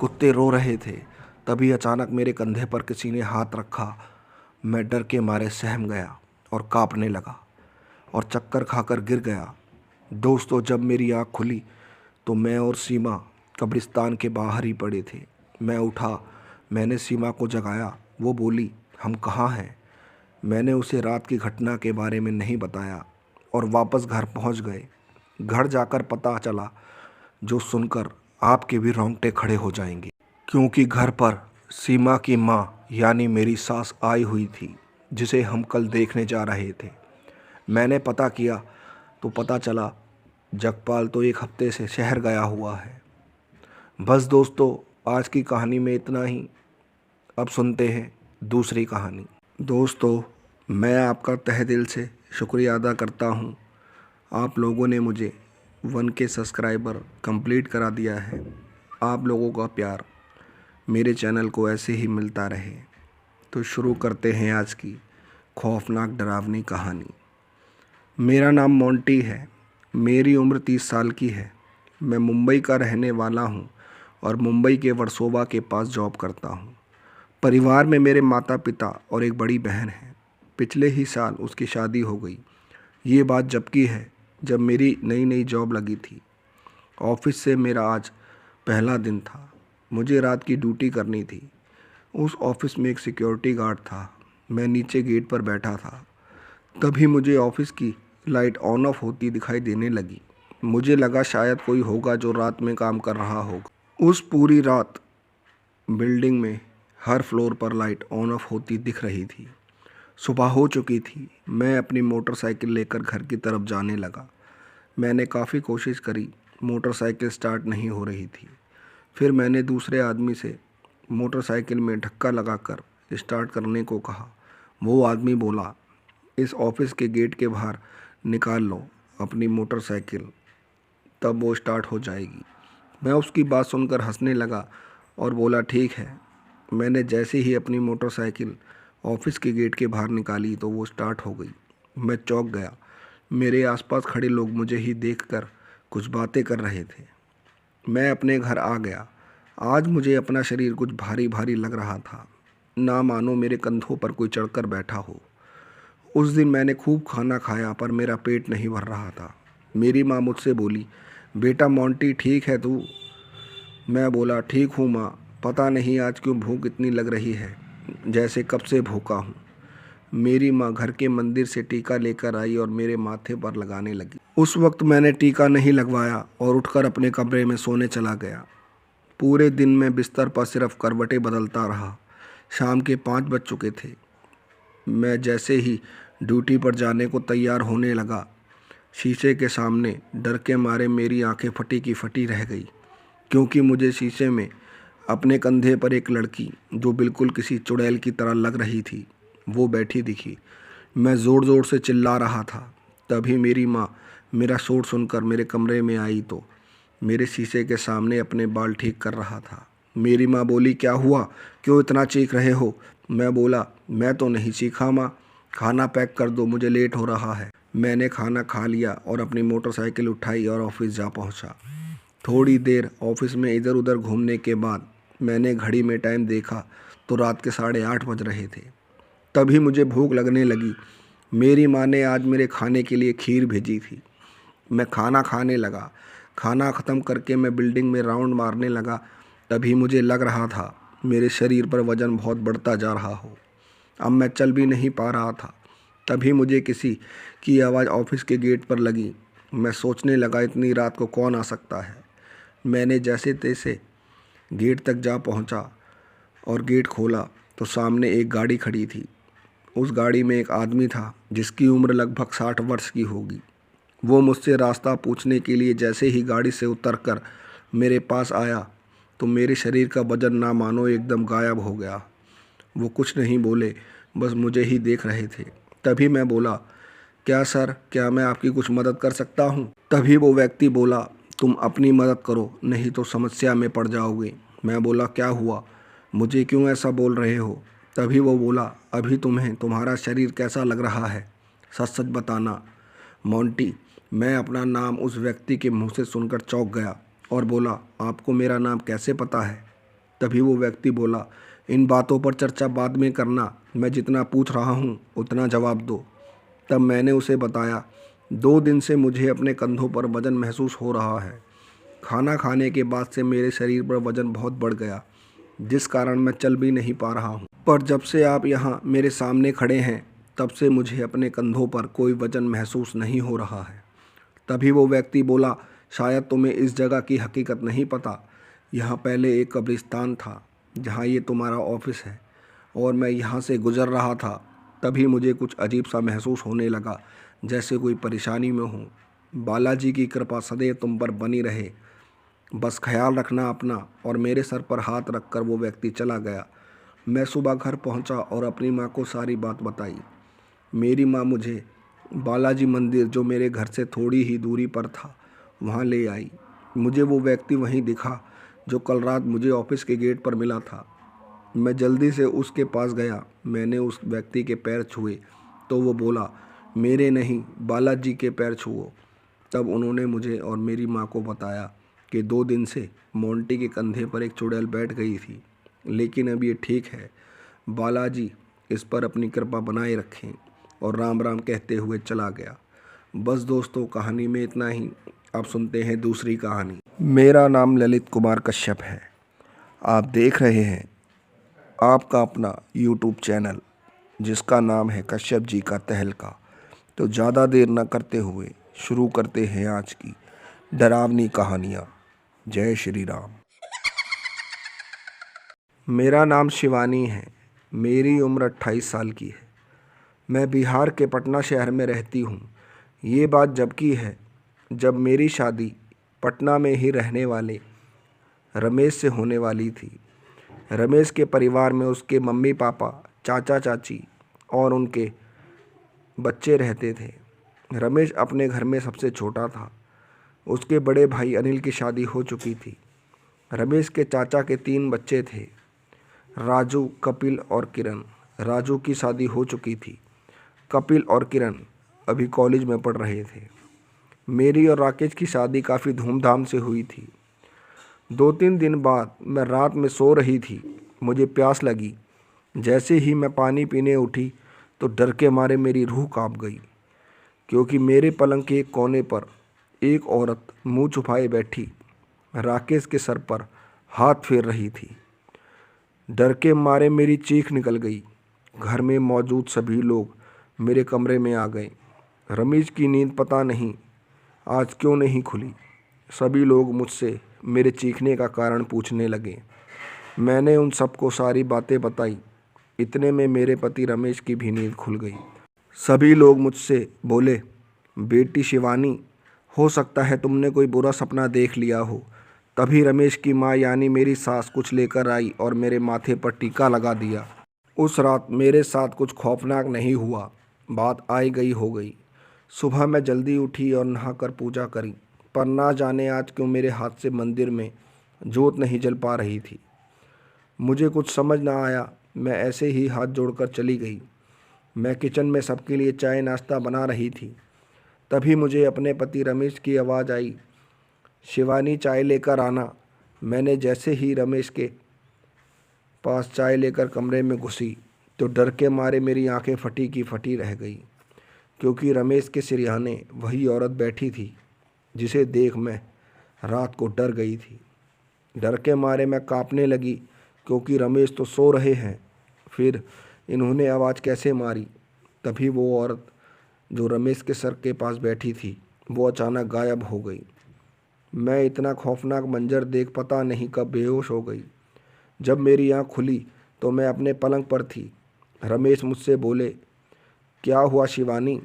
कुत्ते रो रहे थे। तभी अचानक मेरे कंधे पर किसी ने हाथ रखा। मैं डर के मारे सहम गया और कांपने लगा और चक्कर खाकर गिर गया। दोस्तों, जब मेरी आँख खुली तो मैं और सीमा कब्रिस्तान के बाहर ही पड़े थे। मैं उठा, मैंने सीमा को जगाया। वो बोली, हम कहाँ हैं? मैंने उसे रात की घटना के बारे में नहीं बताया और वापस घर पहुंच गए। घर जाकर पता चला, जो सुनकर आपके भी रोंगटे खड़े हो जाएंगे, क्योंकि घर पर सीमा की माँ यानी मेरी सास आई हुई थी, जिसे हम कल देखने जा रहे थे। मैंने पता किया तो पता चला जगपाल तो 1 हफ्ते से शहर गया हुआ है। बस दोस्तों, आज की कहानी में इतना ही। अब सुनते हैं दूसरी कहानी। दोस्तों, मैं आपका तहे दिल से शुक्रिया अदा करता हूँ। आप लोगों ने मुझे 1K सब्सक्राइबर कंप्लीट करा दिया है। आप लोगों का प्यार मेरे चैनल को ऐसे ही मिलता रहे। तो शुरू करते हैं आज की खौफनाक डरावनी कहानी। मेरा नाम मोंटी है। मेरी उम्र 30 साल की है। मैं मुंबई का रहने वाला हूँ और मुंबई के वर्सोवा के पास जॉब करता हूँ। परिवार में मेरे माता पिता और एक बड़ी बहन है। पिछले ही साल उसकी शादी हो गई। ये बात जब की है जब मेरी नई नई जॉब लगी थी। ऑफिस से मेरा आज पहला दिन था। मुझे रात की ड्यूटी करनी थी। उस ऑफिस में एक सिक्योरिटी गार्ड था। मैं नीचे गेट पर बैठा था। तभी मुझे ऑफिस की लाइट ऑन ऑफ होती दिखाई देने लगी। मुझे लगा शायद कोई होगा जो रात में काम कर रहा होगा। उस पूरी रात बिल्डिंग में हर फ्लोर पर लाइट ऑन ऑफ होती दिख रही थी। सुबह हो चुकी थी। मैं अपनी मोटरसाइकिल लेकर घर की तरफ जाने लगा। मैंने काफ़ी कोशिश करी, मोटरसाइकिल स्टार्ट नहीं हो रही थी। फिर मैंने दूसरे आदमी से मोटरसाइकिल में धक्का लगाकर स्टार्ट करने को कहा। वो आदमी बोला, इस ऑफिस के गेट के बाहर निकाल लो अपनी मोटरसाइकिल, तब वो स्टार्ट हो जाएगी। मैं उसकी बात सुनकर हंसने लगा और बोला, ठीक है। मैंने जैसे ही अपनी मोटरसाइकिल ऑफिस के गेट के बाहर निकाली तो वो स्टार्ट हो गई। मैं चौंक गया। मेरे आसपास खड़े लोग मुझे ही देखकर कुछ बातें कर रहे थे। मैं अपने घर आ गया। आज मुझे अपना शरीर कुछ भारी भारी लग रहा था, ना मानो मेरे कंधों पर कोई चढ़कर बैठा हो। उस दिन मैंने खूब खाना खाया पर मेरा पेट नहीं भर रहा था। मेरी माँ मुझसे बोली, बेटा मोंटी ठीक है तू? मैं बोला, ठीक हूँ माँ, पता नहीं आज क्यों भूख इतनी लग रही है, जैसे कब से भूखा हूँ। मेरी माँ घर के मंदिर से टीका लेकर आई और मेरे माथे पर लगाने लगी। उस वक्त मैंने टीका नहीं लगवाया और उठकर अपने कमरे में सोने चला गया। पूरे दिन मैं बिस्तर पर सिर्फ करवटें बदलता रहा। शाम के 5 बज चुके थे। मैं जैसे ही ड्यूटी पर जाने को तैयार होने लगा, शीशे के सामने डर के मारे मेरी आंखें फटी की फटी रह गई, क्योंकि मुझे शीशे में अपने कंधे पर एक लड़की, जो बिल्कुल किसी चुड़ैल की तरह लग रही थी, वो बैठी दिखी। मैं ज़ोर ज़ोर से चिल्ला रहा था। तभी मेरी माँ मेरा शोर सुनकर मेरे कमरे में आई तो मेरे शीशे के सामने अपने बाल ठीक कर रहा था। मेरी माँ बोली, क्या हुआ, क्यों इतना चीख रहे हो? मैं बोला, मैं तो नहीं चीखा माँ, खाना पैक कर दो, मुझे लेट हो रहा है। मैंने खाना खा लिया और अपनी मोटरसाइकिल उठाई और ऑफिस जा पहुंचा। थोड़ी देर ऑफिस में इधर उधर घूमने के बाद मैंने घड़ी में टाइम देखा तो रात के 8:30 बज रहे थे। तभी मुझे भूख लगने लगी। मेरी माँ ने आज मेरे खाने के लिए खीर भेजी थी। मैं खाना खाने लगा। खाना ख़त्म करके मैं बिल्डिंग में राउंड मारने लगा। तभी मुझे लग रहा था मेरे शरीर पर वज़न बहुत बढ़ता जा रहा हो। अब मैं चल भी नहीं पा रहा था। तभी मुझे किसी की आवाज़ ऑफिस के गेट पर लगी। मैं सोचने लगा इतनी रात को कौन आ सकता है। मैंने जैसे तैसे गेट तक जा पहुंचा और गेट खोला तो सामने एक गाड़ी खड़ी थी। उस गाड़ी में एक आदमी था जिसकी उम्र लगभग 60 वर्ष की होगी। वो मुझसे रास्ता पूछने के लिए जैसे ही गाड़ी से उतरकर मेरे पास आया तो मेरे शरीर का वजन ना मानो एकदम गायब हो गया। वो कुछ नहीं बोले, बस मुझे ही देख रहे थे। तभी मैं बोला, क्या सर, क्या मैं आपकी कुछ मदद कर सकता हूँ? तभी वो व्यक्ति बोला, तुम अपनी मदद करो, नहीं तो समस्या में पड़ जाओगे। मैं बोला, क्या हुआ, मुझे क्यों ऐसा बोल रहे हो? तभी वो बोला, अभी तुम्हारा शरीर कैसा लग रहा है, सच सच बताना। मोंटी, मैं अपना नाम उस व्यक्ति के मुंह से सुनकर चौंक गया और बोला, आपको मेरा नाम कैसे पता है? तभी वो व्यक्ति बोला, इन बातों पर चर्चा बाद में करना, मैं जितना पूछ रहा हूँ उतना जवाब दो। तब मैंने उसे बताया, 2 दिन से मुझे अपने कंधों पर वज़न महसूस हो रहा है। खाना खाने के बाद से मेरे शरीर पर वज़न बहुत बढ़ गया, जिस कारण मैं चल भी नहीं पा रहा हूँ। पर जब से आप यहाँ मेरे सामने खड़े हैं तब से मुझे अपने कंधों पर कोई वज़न महसूस नहीं हो रहा है। तभी वो व्यक्ति बोला, शायद तुम्हें इस जगह की हकीकत नहीं पता। यहाँ पहले एक कब्रिस्तान था जहाँ ये तुम्हारा ऑफिस है, और मैं यहाँ से गुज़र रहा था तभी मुझे कुछ अजीब सा महसूस होने लगा, जैसे कोई परेशानी में हूँ। बालाजी की कृपा सदैव तुम पर बनी रहे, बस ख्याल रखना अपना। और मेरे सर पर हाथ रखकर वो व्यक्ति चला गया। मैं सुबह घर पहुँचा और अपनी माँ को सारी बात बताई। मेरी माँ मुझे बालाजी मंदिर, जो मेरे घर से थोड़ी ही दूरी पर था, वहाँ ले आई। मुझे वो व्यक्ति वहीं दिखा जो कल रात मुझे ऑफिस के गेट पर मिला था। मैं जल्दी से उसके पास गया। मैंने उस व्यक्ति के पैर छुए तो वो बोला, मेरे नहीं, बालाजी के पैर छुओ। तब उन्होंने मुझे और मेरी माँ को बताया कि 2 दिन से मोंटी के कंधे पर एक चुड़ैल बैठ गई थी, लेकिन अब ये ठीक है। बालाजी इस पर अपनी कृपा बनाए रखें। और राम राम कहते हुए चला गया। बस दोस्तों, कहानी में इतना ही। आप सुनते हैं दूसरी कहानी। मेरा नाम ललित कुमार कश्यप है। आप देख रहे हैं आपका अपना यूट्यूब चैनल, जिसका नाम है कश्यप जी का तहलका। तो ज़्यादा देर न करते हुए शुरू करते हैं आज की डरावनी कहानियाँ। जय श्री राम। मेरा नाम शिवानी है। मेरी उम्र 28 साल की है। मैं बिहार के पटना शहर में रहती हूँ। ये बात जब की है जब मेरी शादी पटना में ही रहने वाले रमेश से होने वाली थी। रमेश के परिवार में उसके मम्मी पापा, चाचा चाची और उनके बच्चे रहते थे। रमेश अपने घर में सबसे छोटा था। उसके बड़े भाई अनिल की शादी हो चुकी थी। रमेश के चाचा के 3 बच्चे थे, राजू, कपिल और किरण। राजू की शादी हो चुकी थी। कपिल और किरण अभी कॉलेज में पढ़ रहे थे। मेरी और राकेश की शादी काफ़ी धूमधाम से हुई थी। 2-3 दिन बाद मैं रात में सो रही थी। मुझे प्यास लगी। जैसे ही मैं पानी पीने उठी तो डर के मारे मेरी रूह कांप गई, क्योंकि मेरे पलंग के एक कोने पर एक औरत मुंह छुपाए बैठी राकेश के सर पर हाथ फेर रही थी। डर के मारे मेरी चीख निकल गई। घर में मौजूद सभी लोग मेरे कमरे में आ गए। रमेश की नींद पता नहीं आज क्यों नहीं खुली। सभी लोग मुझसे मेरे चीखने का कारण पूछने लगे। मैंने उन सबको सारी बातें बताई। इतने में मेरे पति रमेश की भी नींद खुल गई। सभी लोग मुझसे बोले, बेटी शिवानी, हो सकता है तुमने कोई बुरा सपना देख लिया हो। तभी रमेश की माँ यानी मेरी सास कुछ लेकर आई और मेरे माथे पर टीका लगा दिया। उस रात मेरे साथ कुछ खौफनाक नहीं हुआ। बात आई गई हो गई। सुबह मैं जल्दी उठी और नहाकर पूजा करी, पर ना जाने आज क्यों मेरे हाथ से मंदिर में जोत नहीं जल पा रही थी। मुझे कुछ समझ ना आया। मैं ऐसे ही हाथ जोड़कर चली गई। मैं किचन में सबके लिए चाय नाश्ता बना रही थी। तभी मुझे अपने पति रमेश की आवाज़ आई, शिवानी चाय लेकर आना। मैंने जैसे ही रमेश के पास चाय लेकर कमरे में घुसी तो डर के मारे मेरी आंखें फटी की फटी रह गई, क्योंकि रमेश के सिरहाने वही औरत बैठी थी जिसे देख मैं रात को डर गई थी। डर के मारे मैं कांपने लगी, क्योंकि रमेश तो सो रहे हैं। फिर इन्होंने आवाज़ कैसे मारी? तभी वो औरत जो रमेश के सर के पास बैठी थी वो अचानक गायब हो गई। मैं इतना खौफनाक मंजर देख पता नहीं कब बेहोश हो गई। जब मेरी आँख खुली तो मैं अपने पलंग पर थी। रमेश मुझसे बोले, क्या हुआ शिवानी,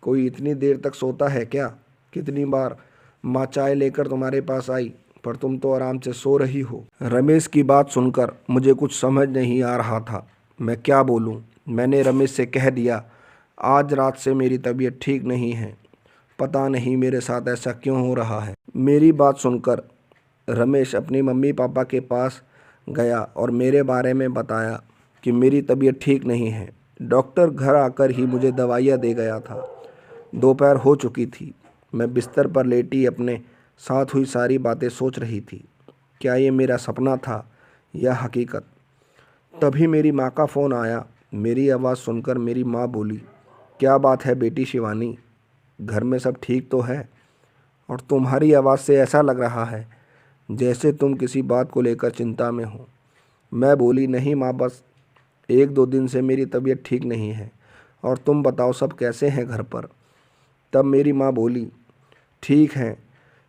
कोई इतनी देर तक सोता है क्या? कितनी बार माँ चाय लेकर तुम्हारे पास आई, पर तुम तो आराम से सो रही हो। रमेश की बात सुनकर मुझे कुछ समझ नहीं आ रहा था। मैं क्या बोलूं? मैंने रमेश से कह दिया, आज रात से मेरी तबीयत ठीक नहीं है, पता नहीं मेरे साथ ऐसा क्यों हो रहा है। मेरी बात सुनकर रमेश अपनी मम्मी पापा के पास गया और मेरे बारे में बताया कि मेरी तबीयत ठीक नहीं है। डॉक्टर घर आकर ही मुझे दवाइयाँ दे गया था। दोपहर हो चुकी थी। मैं बिस्तर पर लेटी अपने साथ हुई सारी बातें सोच रही थी। क्या ये मेरा सपना था या हकीकत? तभी मेरी माँ का फ़ोन आया। मेरी आवाज़ सुनकर मेरी माँ बोली, क्या बात है बेटी शिवानी, घर में सब ठीक तो है? और तुम्हारी आवाज़ से ऐसा लग रहा है जैसे तुम किसी बात को लेकर चिंता में हो। मैं बोली, नहीं माँ, बस 1-2 दिन से मेरी तबीयत ठीक नहीं है। और तुम बताओ सब कैसे हैं घर पर? तब मेरी माँ बोली, ठीक है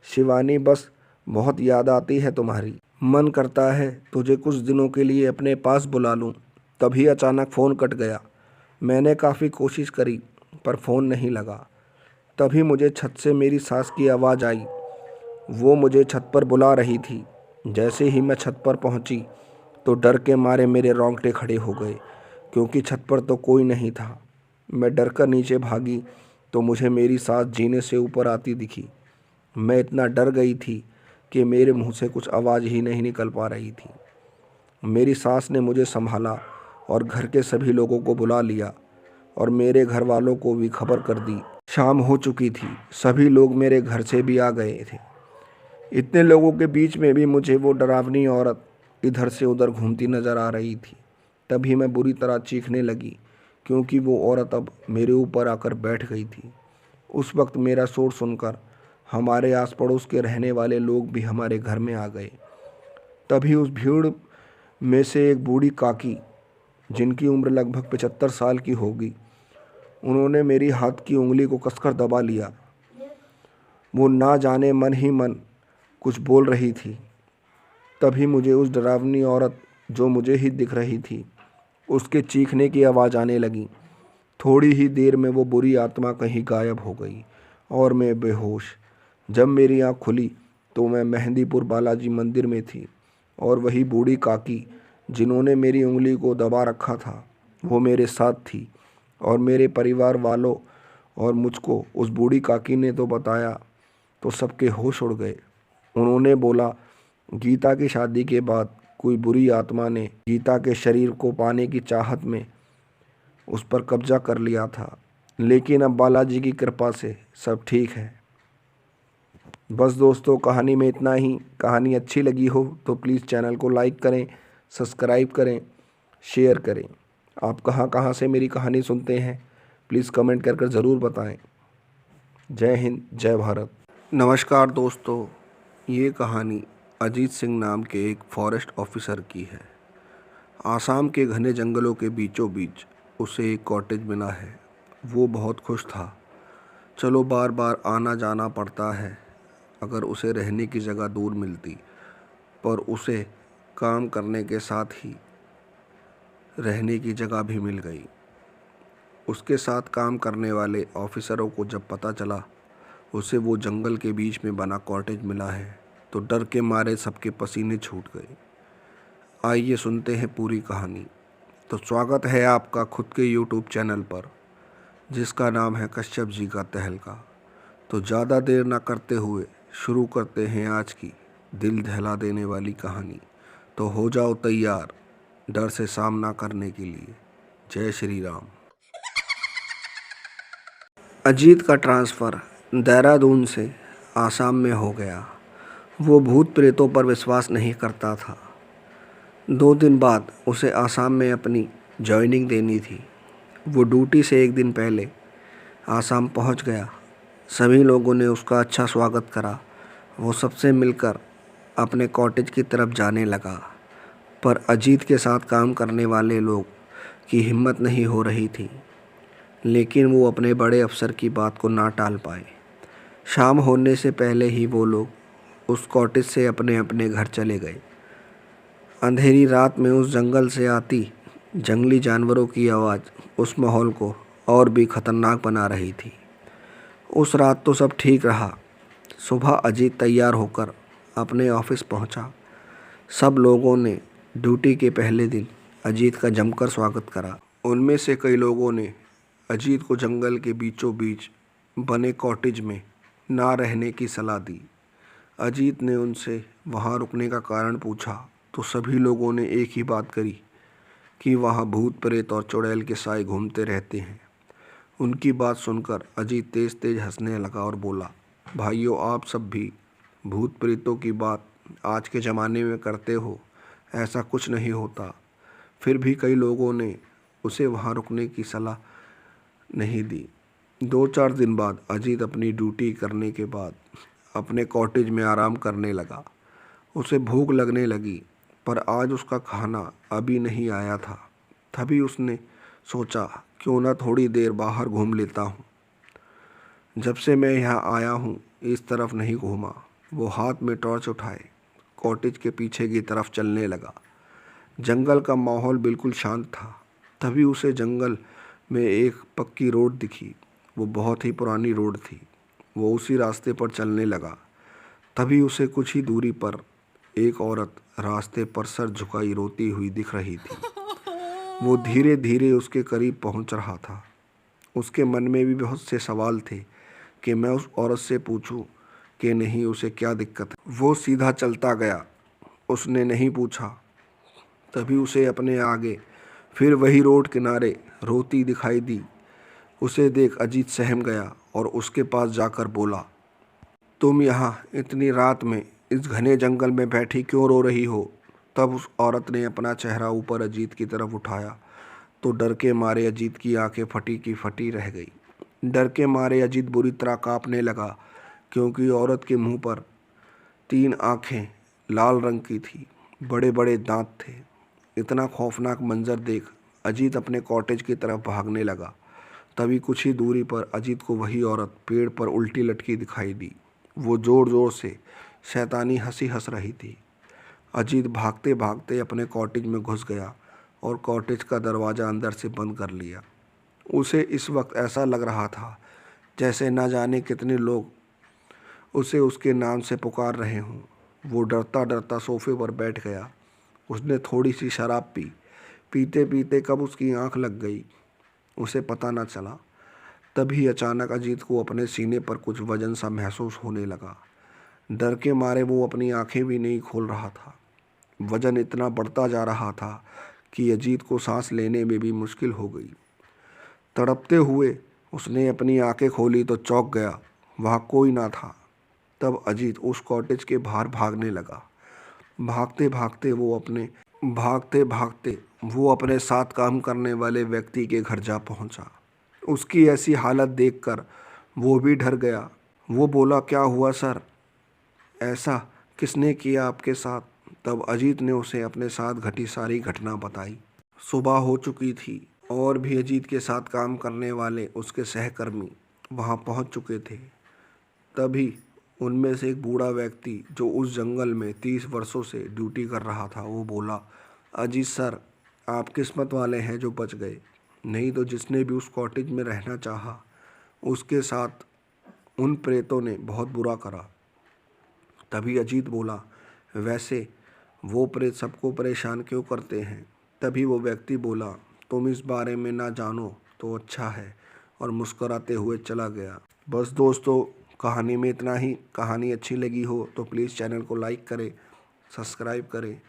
शिवानी, बस बहुत याद आती है तुम्हारी। मन करता है तुझे कुछ दिनों के लिए अपने पास बुला लूं। तभी अचानक फ़ोन कट गया। मैंने काफ़ी कोशिश करी पर फ़ोन नहीं लगा। तभी मुझे छत से मेरी सास की आवाज़ आई। वो मुझे छत पर बुला रही थी। जैसे ही मैं छत पर पहुंची तो डर के मारे मेरे रोंगटे खड़े हो गए, क्योंकि छत पर तो कोई नहीं था। मैं डर कर नीचे भागी तो मुझे मेरी सास जीने से ऊपर आती दिखी। मैं इतना डर गई थी कि मेरे मुंह से कुछ आवाज़ ही नहीं निकल पा रही थी। मेरी सास ने मुझे संभाला और घर के सभी लोगों को बुला लिया और मेरे घर वालों को भी खबर कर दी। शाम हो चुकी थी। सभी लोग मेरे घर से भी आ गए थे। इतने लोगों के बीच में भी मुझे वो डरावनी औरत इधर से उधर घूमती नज़र आ रही थी। तभी मैं बुरी तरह चीखने लगी, क्योंकि वो औरत अब मेरे ऊपर आकर बैठ गई थी। उस वक्त मेरा शोर सुनकर हमारे आस पड़ोस के रहने वाले लोग भी हमारे घर में आ गए। तभी उस भीड़ में से एक बूढ़ी काकी, जिनकी उम्र लगभग 75 साल की होगी, उन्होंने मेरी हाथ की उंगली को कसकर दबा लिया। वो ना जाने मन ही मन कुछ बोल रही थी। तभी मुझे उस डरावनी औरत जो मुझे ही दिख रही थी, उसके चीखने की आवाज़ आने लगी। थोड़ी ही देर में वो बुरी आत्मा कहीं गायब हो गई और मैं बेहोश। जब मेरी आँख खुली तो मैं मेहंदीपुर बालाजी मंदिर में थी और वही बूढ़ी काकी जिन्होंने मेरी उंगली को दबा रखा था वो मेरे साथ थी। और मेरे परिवार वालों और मुझको उस बूढ़ी काकी ने तो बताया तो सबके होश उड़ गए। उन्होंने बोला, गीता की शादी के बाद कोई बुरी आत्मा ने गीता के शरीर को पाने की चाहत में उस पर कब्जा कर लिया था, लेकिन अब बालाजी की कृपा से सब ठीक है। बस दोस्तों, कहानी में इतना ही। कहानी अच्छी लगी हो तो प्लीज़ चैनल को लाइक करें, सब्सक्राइब करें, शेयर करें। आप कहाँ कहाँ से मेरी कहानी सुनते हैं प्लीज़ कमेंट कर कर ज़रूर बताएं। जय हिंद, जय भारत। नमस्कार दोस्तों, ये कहानी अजीत सिंह नाम के एक फॉरेस्ट ऑफिसर की है। आसाम के घने जंगलों के बीचों बीच उसे एक कॉटेज मिला है। वो बहुत खुश था। चलो बार बार आना जाना पड़ता है अगर उसे रहने की जगह दूर मिलती, पर उसे काम करने के साथ ही रहने की जगह भी मिल गई। उसके साथ काम करने वाले ऑफिसरों को जब पता चला उसे वो जंगल के बीच में बना कॉटेज मिला है तो डर के मारे सबके पसीने छूट गए। आइए सुनते हैं पूरी कहानी। तो स्वागत है आपका खुद के YouTube चैनल पर, जिसका नाम है कश्यप जी का तहलका। तो ज़्यादा देर ना करते हुए शुरू करते हैं आज की दिल दहला देने वाली कहानी। तो हो जाओ तैयार डर से सामना करने के लिए। जय श्री राम। अजीत का ट्रांसफ़र देहरादून से आसाम में हो गया। वो भूत प्रेतों पर विश्वास नहीं करता था। 2 दिन बाद उसे आसाम में अपनी जॉइनिंग देनी थी। वो ड्यूटी से 1 दिन पहले आसाम पहुंच गया। सभी लोगों ने उसका अच्छा स्वागत करा। वो सबसे मिलकर अपने कॉटेज की तरफ जाने लगा, पर अजीत के साथ काम करने वाले लोग की हिम्मत नहीं हो रही थी। लेकिन वो अपने बड़े अफ़सर की बात को ना टाल पाए। शाम होने से पहले ही वो लोग उस कॉटेज से अपने अपने घर चले गए। अंधेरी रात में उस जंगल से आती जंगली जानवरों की आवाज़ उस माहौल को और भी ख़तरनाक बना रही थी। उस रात तो सब ठीक रहा। सुबह अजीत तैयार होकर अपने ऑफिस पहुंचा। सब लोगों ने ड्यूटी के पहले दिन अजीत का जमकर स्वागत करा। उनमें से कई लोगों ने अजीत को जंगल के बीचों बीच बने कॉटेज में ना रहने की सलाह दी। अजीत ने उनसे वहां रुकने का कारण पूछा तो सभी लोगों ने एक ही बात करी कि वहां भूत प्रेत और चुड़ैल के साए घूमते रहते हैं। उनकी बात सुनकर अजीत तेज तेज हंसने लगा और बोला, भाइयों, आप सब भी भूत प्रेतों की बात आज के ज़माने में करते हो, ऐसा कुछ नहीं होता। फिर भी कई लोगों ने उसे वहां रुकने की सलाह नहीं दी। 2-4 दिन बाद अजीत अपनी ड्यूटी करने के बाद अपने कॉटेज में आराम करने लगा। उसे भूख लगने लगी, पर आज उसका खाना अभी नहीं आया था। तभी उसने सोचा, क्यों ना थोड़ी देर बाहर घूम लेता हूँ। जब से मैं यहाँ आया हूँ इस तरफ नहीं घूमा। वो हाथ में टॉर्च उठाए कॉटेज के पीछे की तरफ चलने लगा। जंगल का माहौल बिल्कुल शांत था। तभी उसे जंगल में एक पक्की रोड दिखी। वो बहुत ही पुरानी रोड थी। वो उसी रास्ते पर चलने लगा। तभी उसे कुछ ही दूरी पर एक औरत रास्ते पर सर झुकाई रोती हुई दिख रही थी। वो धीरे धीरे उसके करीब पहुंच रहा था। उसके मन में भी बहुत से सवाल थे कि मैं उस औरत से पूछूं कि नहीं, उसे क्या दिक्कत है। वो सीधा चलता गया। उसने नहीं पूछा। तभी उसे अपने आगे फिर वही रोड किनारे रोती दिखाई दी। उसे देख अजीत सहम गया और उसके पास जाकर बोला, तुम यहाँ इतनी रात में इस घने जंगल में बैठी क्यों रो रही हो? तब उस औरत ने अपना चेहरा ऊपर अजीत की तरफ उठाया तो डर के मारे अजीत की आंखें फटी की फटी रह गई। डर के मारे अजीत बुरी तरह कांपने लगा, क्योंकि औरत के मुंह पर 3 आंखें लाल रंग की थी, बड़े बड़े दांत थे। इतना खौफनाक मंजर देख अजीत अपने कॉटेज की तरफ भागने लगा। तभी कुछ ही दूरी पर अजीत को वही औरत पेड़ पर उल्टी लटकी दिखाई दी। वो ज़ोर ज़ोर से शैतानी हंसी हंस रही थी। अजीत भागते भागते अपने कॉटेज में घुस गया और कॉटेज का दरवाज़ा अंदर से बंद कर लिया। उसे इस वक्त ऐसा लग रहा था जैसे न जाने कितने लोग उसे उसके नाम से पुकार रहे हों। वो डरता डरता सोफे पर बैठ गया। उसने थोड़ी सी शराब पी। पीते पीते कब उसकी आंख लग गई उसे पता न चला। तभी अचानक अजीत को अपने सीने पर कुछ वजन सा महसूस होने लगा। डर के मारे वो अपनी आंखें भी नहीं खोल रहा था। वजन इतना बढ़ता जा रहा था कि अजीत को सांस लेने में भी मुश्किल हो गई। तड़पते हुए उसने अपनी आंखें खोली तो चौंक गया, वहाँ कोई ना था। तब अजीत उस कॉटेज के बाहर भागने लगा। भागते भागते वो अपने साथ काम करने वाले व्यक्ति के घर जा पहुंचा। उसकी ऐसी हालत देखकर वो भी डर गया। वो बोला, क्या हुआ सर? ऐसा किसने किया आपके साथ? तब अजीत ने उसे अपने साथ घटी सारी घटना बताई। सुबह हो चुकी थी और भी अजीत के साथ काम करने वाले उसके सहकर्मी वहां पहुंच चुके थे। तभी उनमें से एक बूढ़ा व्यक्ति जो उस जंगल में 30 वर्षों से ड्यूटी कर रहा था, वो बोला, अजीत सर, आप किस्मत वाले हैं जो बच गए, नहीं तो जिसने भी उस कॉटेज में रहना चाहा उसके साथ उन प्रेतों ने बहुत बुरा करा। तभी अजीत बोला, वैसे वो प्रेत सबको परेशान क्यों करते हैं? तभी वो व्यक्ति बोला, तुम इस बारे में ना जानो तो अच्छा है, और मुस्कुराते हुए चला गया। बस दोस्तों, कहानी में इतना ही। कहानी अच्छी लगी हो तो प्लीज़ चैनल को लाइक करें, सब्सक्राइब करें,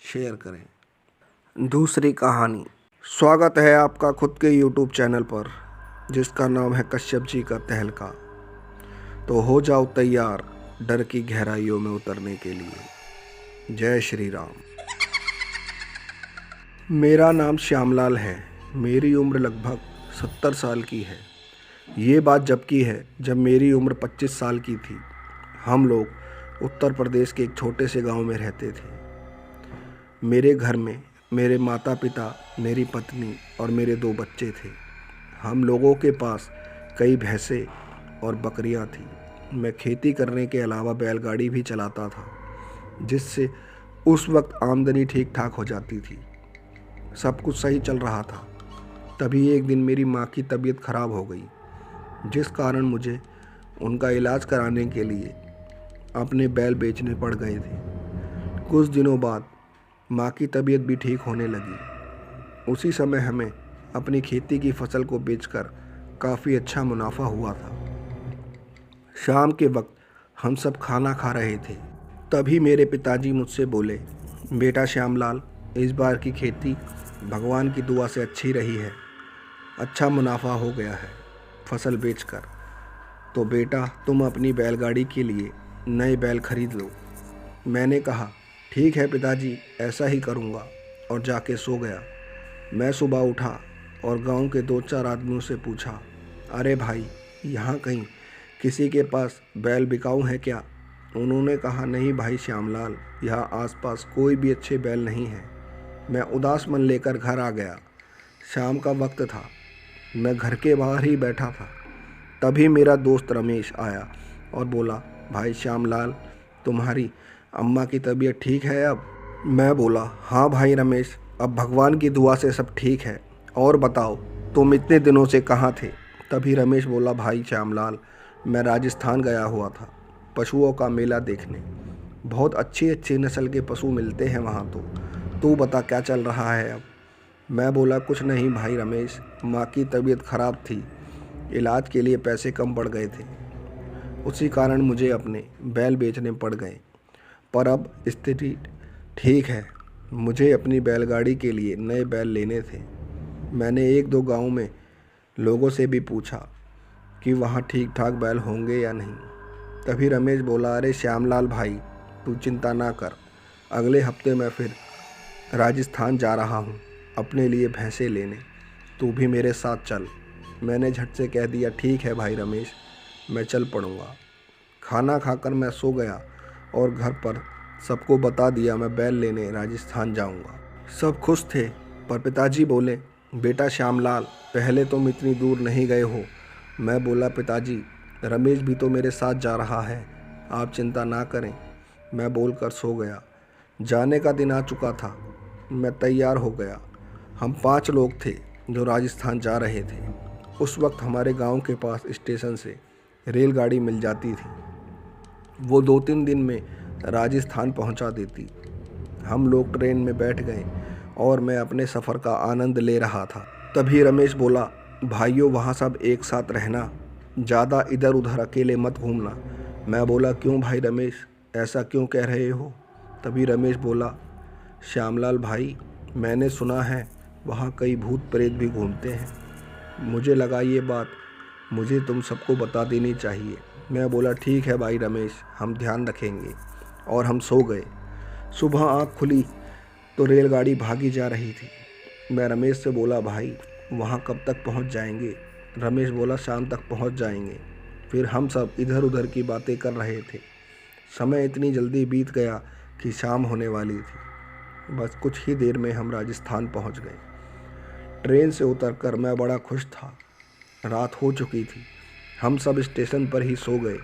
शेयर करें। दूसरी कहानी। स्वागत है आपका खुद के यूट्यूब चैनल पर, जिसका नाम है कश्यप जी का तहलका। तो हो जाओ तैयार डर की गहराइयों में उतरने के लिए। जय श्री राम। मेरा नाम श्यामलाल है। मेरी उम्र लगभग 70 साल की है। ये बात जब की है जब मेरी उम्र 25 साल की थी। हम लोग उत्तर प्रदेश के एक छोटे से गांव में रहते थे। मेरे घर में मेरे माता पिता, मेरी पत्नी और मेरे 2 बच्चे थे। हम लोगों के पास कई भैंसें और बकरियां थी। मैं खेती करने के अलावा बैलगाड़ी भी चलाता था, जिससे उस वक्त आमदनी ठीक ठाक हो जाती थी। सब कुछ सही चल रहा था। तभी एक दिन मेरी माँ की तबीयत खराब हो गई, जिस कारण मुझे उनका इलाज कराने के लिए अपने बैल बेचने पड़ गए थे। कुछ दिनों बाद माँ की तबीयत भी ठीक होने लगी। उसी समय हमें अपनी खेती की फसल को बेचकर काफ़ी अच्छा मुनाफा हुआ था। शाम के वक्त हम सब खाना खा रहे थे। तभी मेरे पिताजी मुझसे बोले, बेटा श्यामलाल, इस बार की खेती भगवान की दुआ से अच्छी रही है। अच्छा मुनाफा हो गया है फसल बेचकर। तो बेटा तुम अपनी बैलगाड़ी के लिए नए बैल खरीद लो। मैंने कहा, ठीक है पिताजी, ऐसा ही करूँगा, और जाके सो गया। मैं सुबह उठा और गांव के 2-4 आदमियों से पूछा, अरे भाई, यहाँ कहीं किसी के पास बैल बिकाऊ है क्या? उन्होंने कहा, नहीं भाई श्यामलाल, यहाँ आसपास कोई भी अच्छे बैल नहीं है। मैं उदास मन लेकर घर आ गया। शाम का वक्त था। मैं घर के बाहर ही बैठा था। तभी मेरा दोस्त रमेश आया और बोला, भाई श्यामलाल, तुम्हारी अम्मा की तबीयत ठीक है अब? मैं बोला, हाँ भाई रमेश, अब भगवान की दुआ से सब ठीक है। और बताओ, तुम इतने दिनों से कहाँ थे? तभी रमेश बोला, भाई श्यामलाल, मैं राजस्थान गया हुआ था पशुओं का मेला देखने। बहुत अच्छी अच्छी नस्ल के पशु मिलते हैं वहाँ। तो तू बता क्या चल रहा है अब? मैं बोला, कुछ नहीं भाई रमेश, माँ की तबीयत ख़राब थी, इलाज के लिए पैसे कम पड़ गए थे, उसी कारण मुझे अपने बैल बेचने पड़ गए। पर अब स्थिति ठीक है। मुझे अपनी बैलगाड़ी के लिए नए बैल लेने थे। मैंने 1-2 गाँव में लोगों से भी पूछा कि वहाँ ठीक ठाक बैल होंगे या नहीं। तभी रमेश बोला, अरे श्यामलाल भाई, तू चिंता ना कर, अगले हफ्ते मैं फिर राजस्थान जा रहा हूँ अपने लिए भैंसें लेने, तू भी मेरे साथ चल। मैंने झट से कह दिया, ठीक है भाई रमेश, मैं चल पड़ूँगा। खाना खाकर मैं सो गया और घर पर सबको बता दिया मैं बैल लेने राजस्थान जाऊँगा। सब खुश थे, पर पिताजी बोले, बेटा श्यामलाल, पहले तुम इतनी दूर नहीं गए हो। मैं बोला, पिताजी, रमेश भी तो मेरे साथ जा रहा है, आप चिंता ना करें। मैं बोलकर सो गया। जाने का दिन आ चुका था। मैं तैयार हो गया। हम 5 लोग थे जो राजस्थान जा रहे थे। उस वक्त हमारे गांव के पास स्टेशन से रेलगाड़ी मिल जाती थी। वो 2-3 दिन में राजस्थान पहुंचा देती। हम लोग ट्रेन में बैठ गए और मैं अपने सफ़र का आनंद ले रहा था। तभी रमेश बोला, भाइयों, वहाँ सब एक साथ रहना, ज़्यादा इधर उधर अकेले मत घूमना। मैं बोला, क्यों भाई रमेश, ऐसा क्यों कह रहे हो? तभी रमेश बोला, श्यामलाल भाई, मैंने सुना है वहाँ कई भूत प्रेत भी घूमते हैं। मुझे लगा ये बात मुझे तुम सबको बता देनी चाहिए। मैं बोला, ठीक है भाई रमेश, हम ध्यान रखेंगे। और हम सो गए। सुबह आँख खुली तो रेलगाड़ी भागी जा रही थी। मैं रमेश से बोला, भाई वहाँ कब तक पहुँच जाएंगे? रमेश बोला, शाम तक पहुँच जाएंगे। फिर हम सब इधर उधर की बातें कर रहे थे। समय इतनी जल्दी बीत गया कि शाम होने वाली थी। बस कुछ ही देर में हम राजस्थान पहुँच गए। ट्रेन से उतरकर मैं बड़ा खुश था। रात हो चुकी थी। हम सब स्टेशन पर ही सो गए।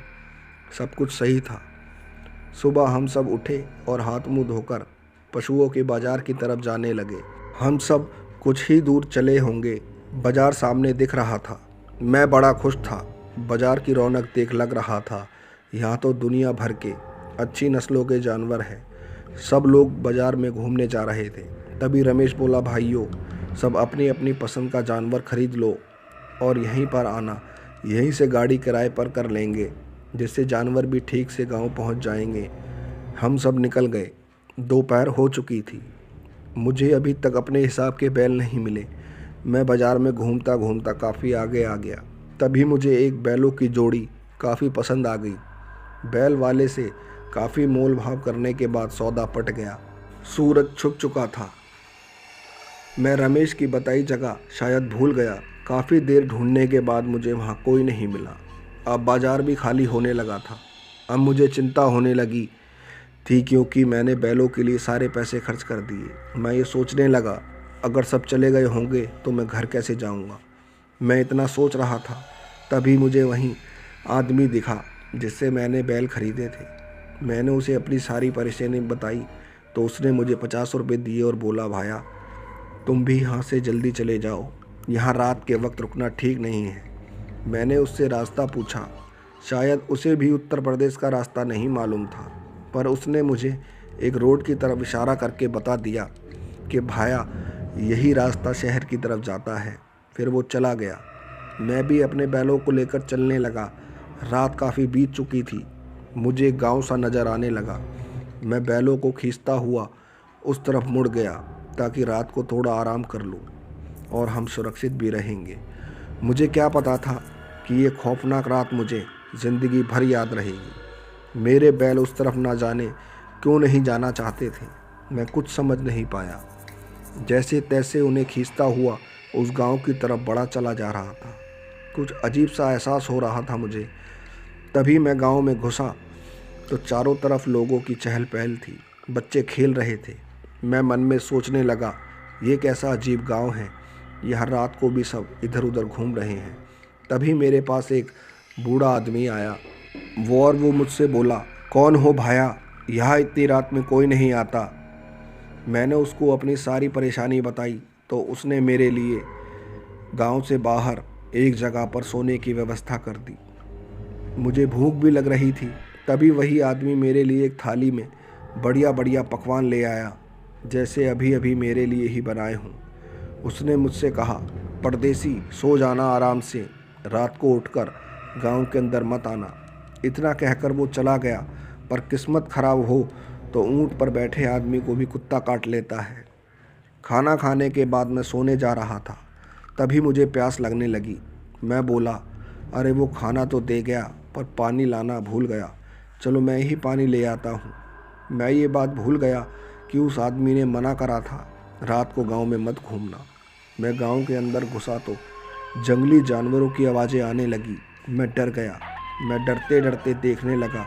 सब कुछ सही था। सुबह हम सब उठे और हाथ मुंह धोकर पशुओं के बाज़ार की तरफ जाने लगे। हम सब कुछ ही दूर चले होंगे, बाज़ार सामने दिख रहा था। मैं बड़ा खुश था। बाज़ार की रौनक देख लग रहा था यहाँ तो दुनिया भर के अच्छी नस्लों के जानवर हैं। सब लोग बाज़ार में घूमने जा रहे थे। तभी रमेश बोला, भाइयों, सब अपनी अपनी पसंद का जानवर खरीद लो और यहीं पर आना। यहीं से गाड़ी किराए पर कर लेंगे, जिससे जानवर भी ठीक से गांव पहुंच जाएंगे। हम सब निकल गए। दोपहर हो चुकी थी। मुझे अभी तक अपने हिसाब के बैल नहीं मिले। मैं बाज़ार में घूमता घूमता काफ़ी आगे आ गया। तभी मुझे एक बैलों की जोड़ी काफ़ी पसंद आ गई। बैल वाले से काफ़ी मोल भाव करने के बाद सौदा पट गया। सूरज छुप चुका था। मैं रमेश की बताई जगह शायद भूल गया। काफ़ी देर ढूंढने के बाद मुझे वहाँ कोई नहीं मिला। अब बाज़ार भी खाली होने लगा था। अब मुझे चिंता होने लगी थी क्योंकि मैंने बैलों के लिए सारे पैसे खर्च कर दिए। मैं ये सोचने लगा, अगर सब चले गए होंगे तो मैं घर कैसे जाऊँगा। मैं इतना सोच रहा था, तभी मुझे वहीं आदमी दिखा जिससे मैंने बैल खरीदे थे। मैंने उसे अपनी सारी परेशानी बताई तो उसने मुझे 50 रुपये दिए और बोला, भाया तुम भी यहाँ से जल्दी चले जाओ, यहाँ रात के वक्त रुकना ठीक नहीं है। मैंने उससे रास्ता पूछा। शायद उसे भी उत्तर प्रदेश का रास्ता नहीं मालूम था, पर उसने मुझे एक रोड की तरफ इशारा करके बता दिया कि भाया यही रास्ता शहर की तरफ जाता है। फिर वो चला गया। मैं भी अपने बैलों को लेकर चलने लगा। रात काफ़ी बीत चुकी थी। मुझे गांव सा नज़र आने लगा। मैं बैलों को खींचता हुआ उस तरफ मुड़ गया ताकि रात को थोड़ा आराम कर लूं और हम सुरक्षित भी रहेंगे। मुझे क्या पता था कि ये खौफनाक रात मुझे ज़िंदगी भर याद रहेगी। मेरे बैल उस तरफ ना जाने क्यों नहीं जाना चाहते थे, मैं कुछ समझ नहीं पाया। जैसे तैसे उन्हें खींचता हुआ उस गांव की तरफ बढ़ा चला जा रहा था। कुछ अजीब सा एहसास हो रहा था मुझे। तभी मैं गांव में घुसा तो चारों तरफ लोगों की चहल पहल थी। बच्चे खेल रहे थे। मैं मन में सोचने लगा, ये कैसा अजीब गांव है, यहाँ रात को भी सब इधर उधर घूम रहे हैं। तभी मेरे पास एक बूढ़ा आदमी आया। वो मुझसे बोला, कौन हो भाया, यहाँ इतनी रात में कोई नहीं आता। मैंने उसको अपनी सारी परेशानी बताई तो उसने मेरे लिए गांव से बाहर एक जगह पर सोने की व्यवस्था कर दी। मुझे भूख भी लग रही थी। तभी वही आदमी मेरे लिए एक थाली में बढ़िया बढ़िया पकवान ले आया, जैसे अभी अभी मेरे लिए ही बनाए हों। उसने मुझसे कहा, परदेसी सो जाना आराम से, रात को उठकर गांव के अंदर मत आना। इतना कहकर वो चला गया। पर किस्मत खराब हो तो ऊंट पर बैठे आदमी को भी कुत्ता काट लेता है। खाना खाने के बाद मैं सोने जा रहा था। तभी मुझे प्यास लगने लगी। मैं बोला, अरे वो खाना तो दे गया पर पानी लाना भूल गया, चलो मैं ही पानी ले आता हूँ। मैं ये बात भूल गया कि उस आदमी ने मना करा था रात को गांव में मत घूमना। मैं गांव के अंदर घुसा तो जंगली जानवरों की आवाज़ें आने लगी। मैं डर गया। मैं डरते डरते देखने लगा,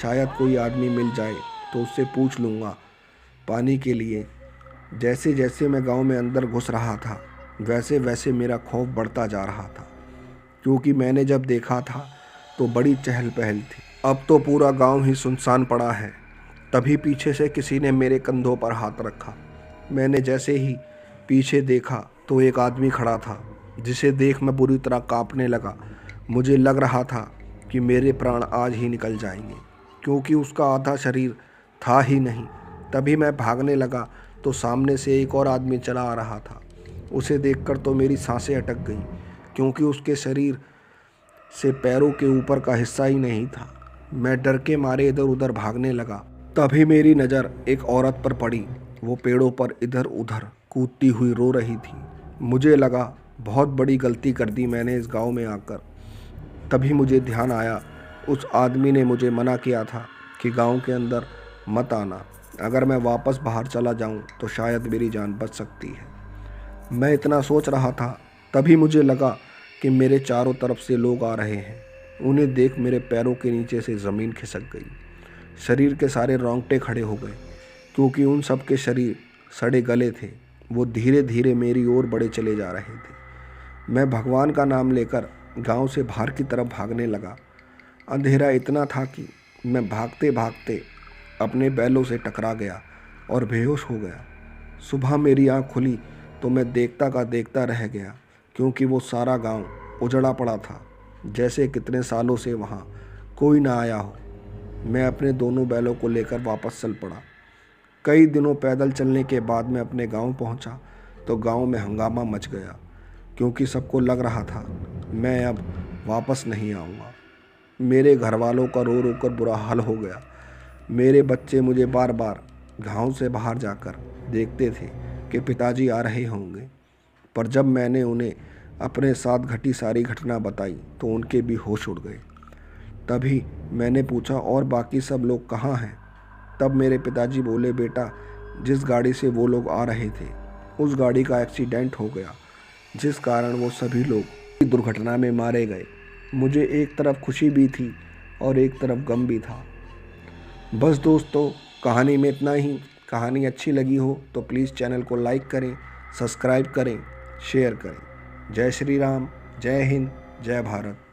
शायद कोई आदमी मिल जाए तो उससे पूछ लूँगा पानी के लिए। जैसे जैसे मैं गांव में अंदर घुस रहा था वैसे वैसे मेरा खौफ बढ़ता जा रहा था, क्योंकि मैंने जब देखा था तो बड़ी चहल पहल थी। अब तो पूरा गांव ही सुनसान पड़ा है। तभी पीछे से किसी ने मेरे कंधों पर हाथ रखा। मैंने जैसे ही पीछे देखा तो एक आदमी खड़ा था, जिसे देख मैं बुरी तरह कांपने लगा। मुझे लग रहा था कि मेरे प्राण आज ही निकल जाएंगे, क्योंकि उसका आधा शरीर था ही नहीं। तभी मैं भागने लगा तो सामने से एक और आदमी चला आ रहा था। उसे देखकर तो मेरी सांसें अटक गईं, क्योंकि उसके शरीर से पैरों के ऊपर का हिस्सा ही नहीं था। मैं डर के मारे इधर उधर भागने लगा। तभी मेरी नज़र एक औरत पर पड़ी। वो पेड़ों पर इधर उधर कूदती हुई रो रही थी। मुझे लगा बहुत बड़ी गलती कर दी मैंने इस गांव में आकर। तभी मुझे ध्यान आया, उस आदमी ने मुझे मना किया था कि गांव के अंदर मत आना, अगर मैं वापस बाहर चला जाऊं तो शायद मेरी जान बच सकती है। मैं इतना सोच रहा था, तभी मुझे लगा कि मेरे चारों तरफ से लोग आ रहे हैं। उन्हें देख मेरे पैरों के नीचे से ज़मीन खिसक गई। शरीर के सारे रोंगटे खड़े हो गए, क्योंकि उन सब के शरीर सड़े गले थे। वो धीरे धीरे मेरी ओर बढ़े चले जा रहे थे। मैं भगवान का नाम लेकर गांव से बाहर की तरफ भागने लगा। अंधेरा इतना था कि मैं भागते भागते अपने बैलों से टकरा गया और बेहोश हो गया। सुबह मेरी आँख खुली तो मैं देखता का देखता रह गया, क्योंकि वो सारा गांव उजड़ा पड़ा था, जैसे कितने सालों से वहाँ कोई ना आया हो। मैं अपने दोनों बैलों को लेकर वापस चल पड़ा। कई दिनों पैदल चलने के बाद मैं अपने गांव पहुंचा तो गांव में हंगामा मच गया, क्योंकि सबको लग रहा था मैं अब वापस नहीं आऊँगा। मेरे घर वालों का रो रो कर बुरा हाल हो गया। मेरे बच्चे मुझे बार बार गांव से बाहर जाकर देखते थे कि पिताजी आ रहे होंगे, पर जब मैंने उन्हें अपने साथ घटी सारी घटना बताई तो उनके भी होश उड़ गए। तभी मैंने पूछा, और बाकी सब लोग कहाँ हैं? तब मेरे पिताजी बोले, बेटा, जिस गाड़ी से वो लोग आ रहे थे उस गाड़ी का एक्सीडेंट हो गया, जिस कारण वो सभी लोग दुर्घटना में मारे गए। मुझे एक तरफ खुशी भी थी और एक तरफ गम भी था। बस दोस्तों, कहानी में इतना ही। कहानी अच्छी लगी हो तो प्लीज़ चैनल को लाइक करें, सब्सक्राइब करें, शेयर करें। जय श्री राम, जय हिंद, जय भारत।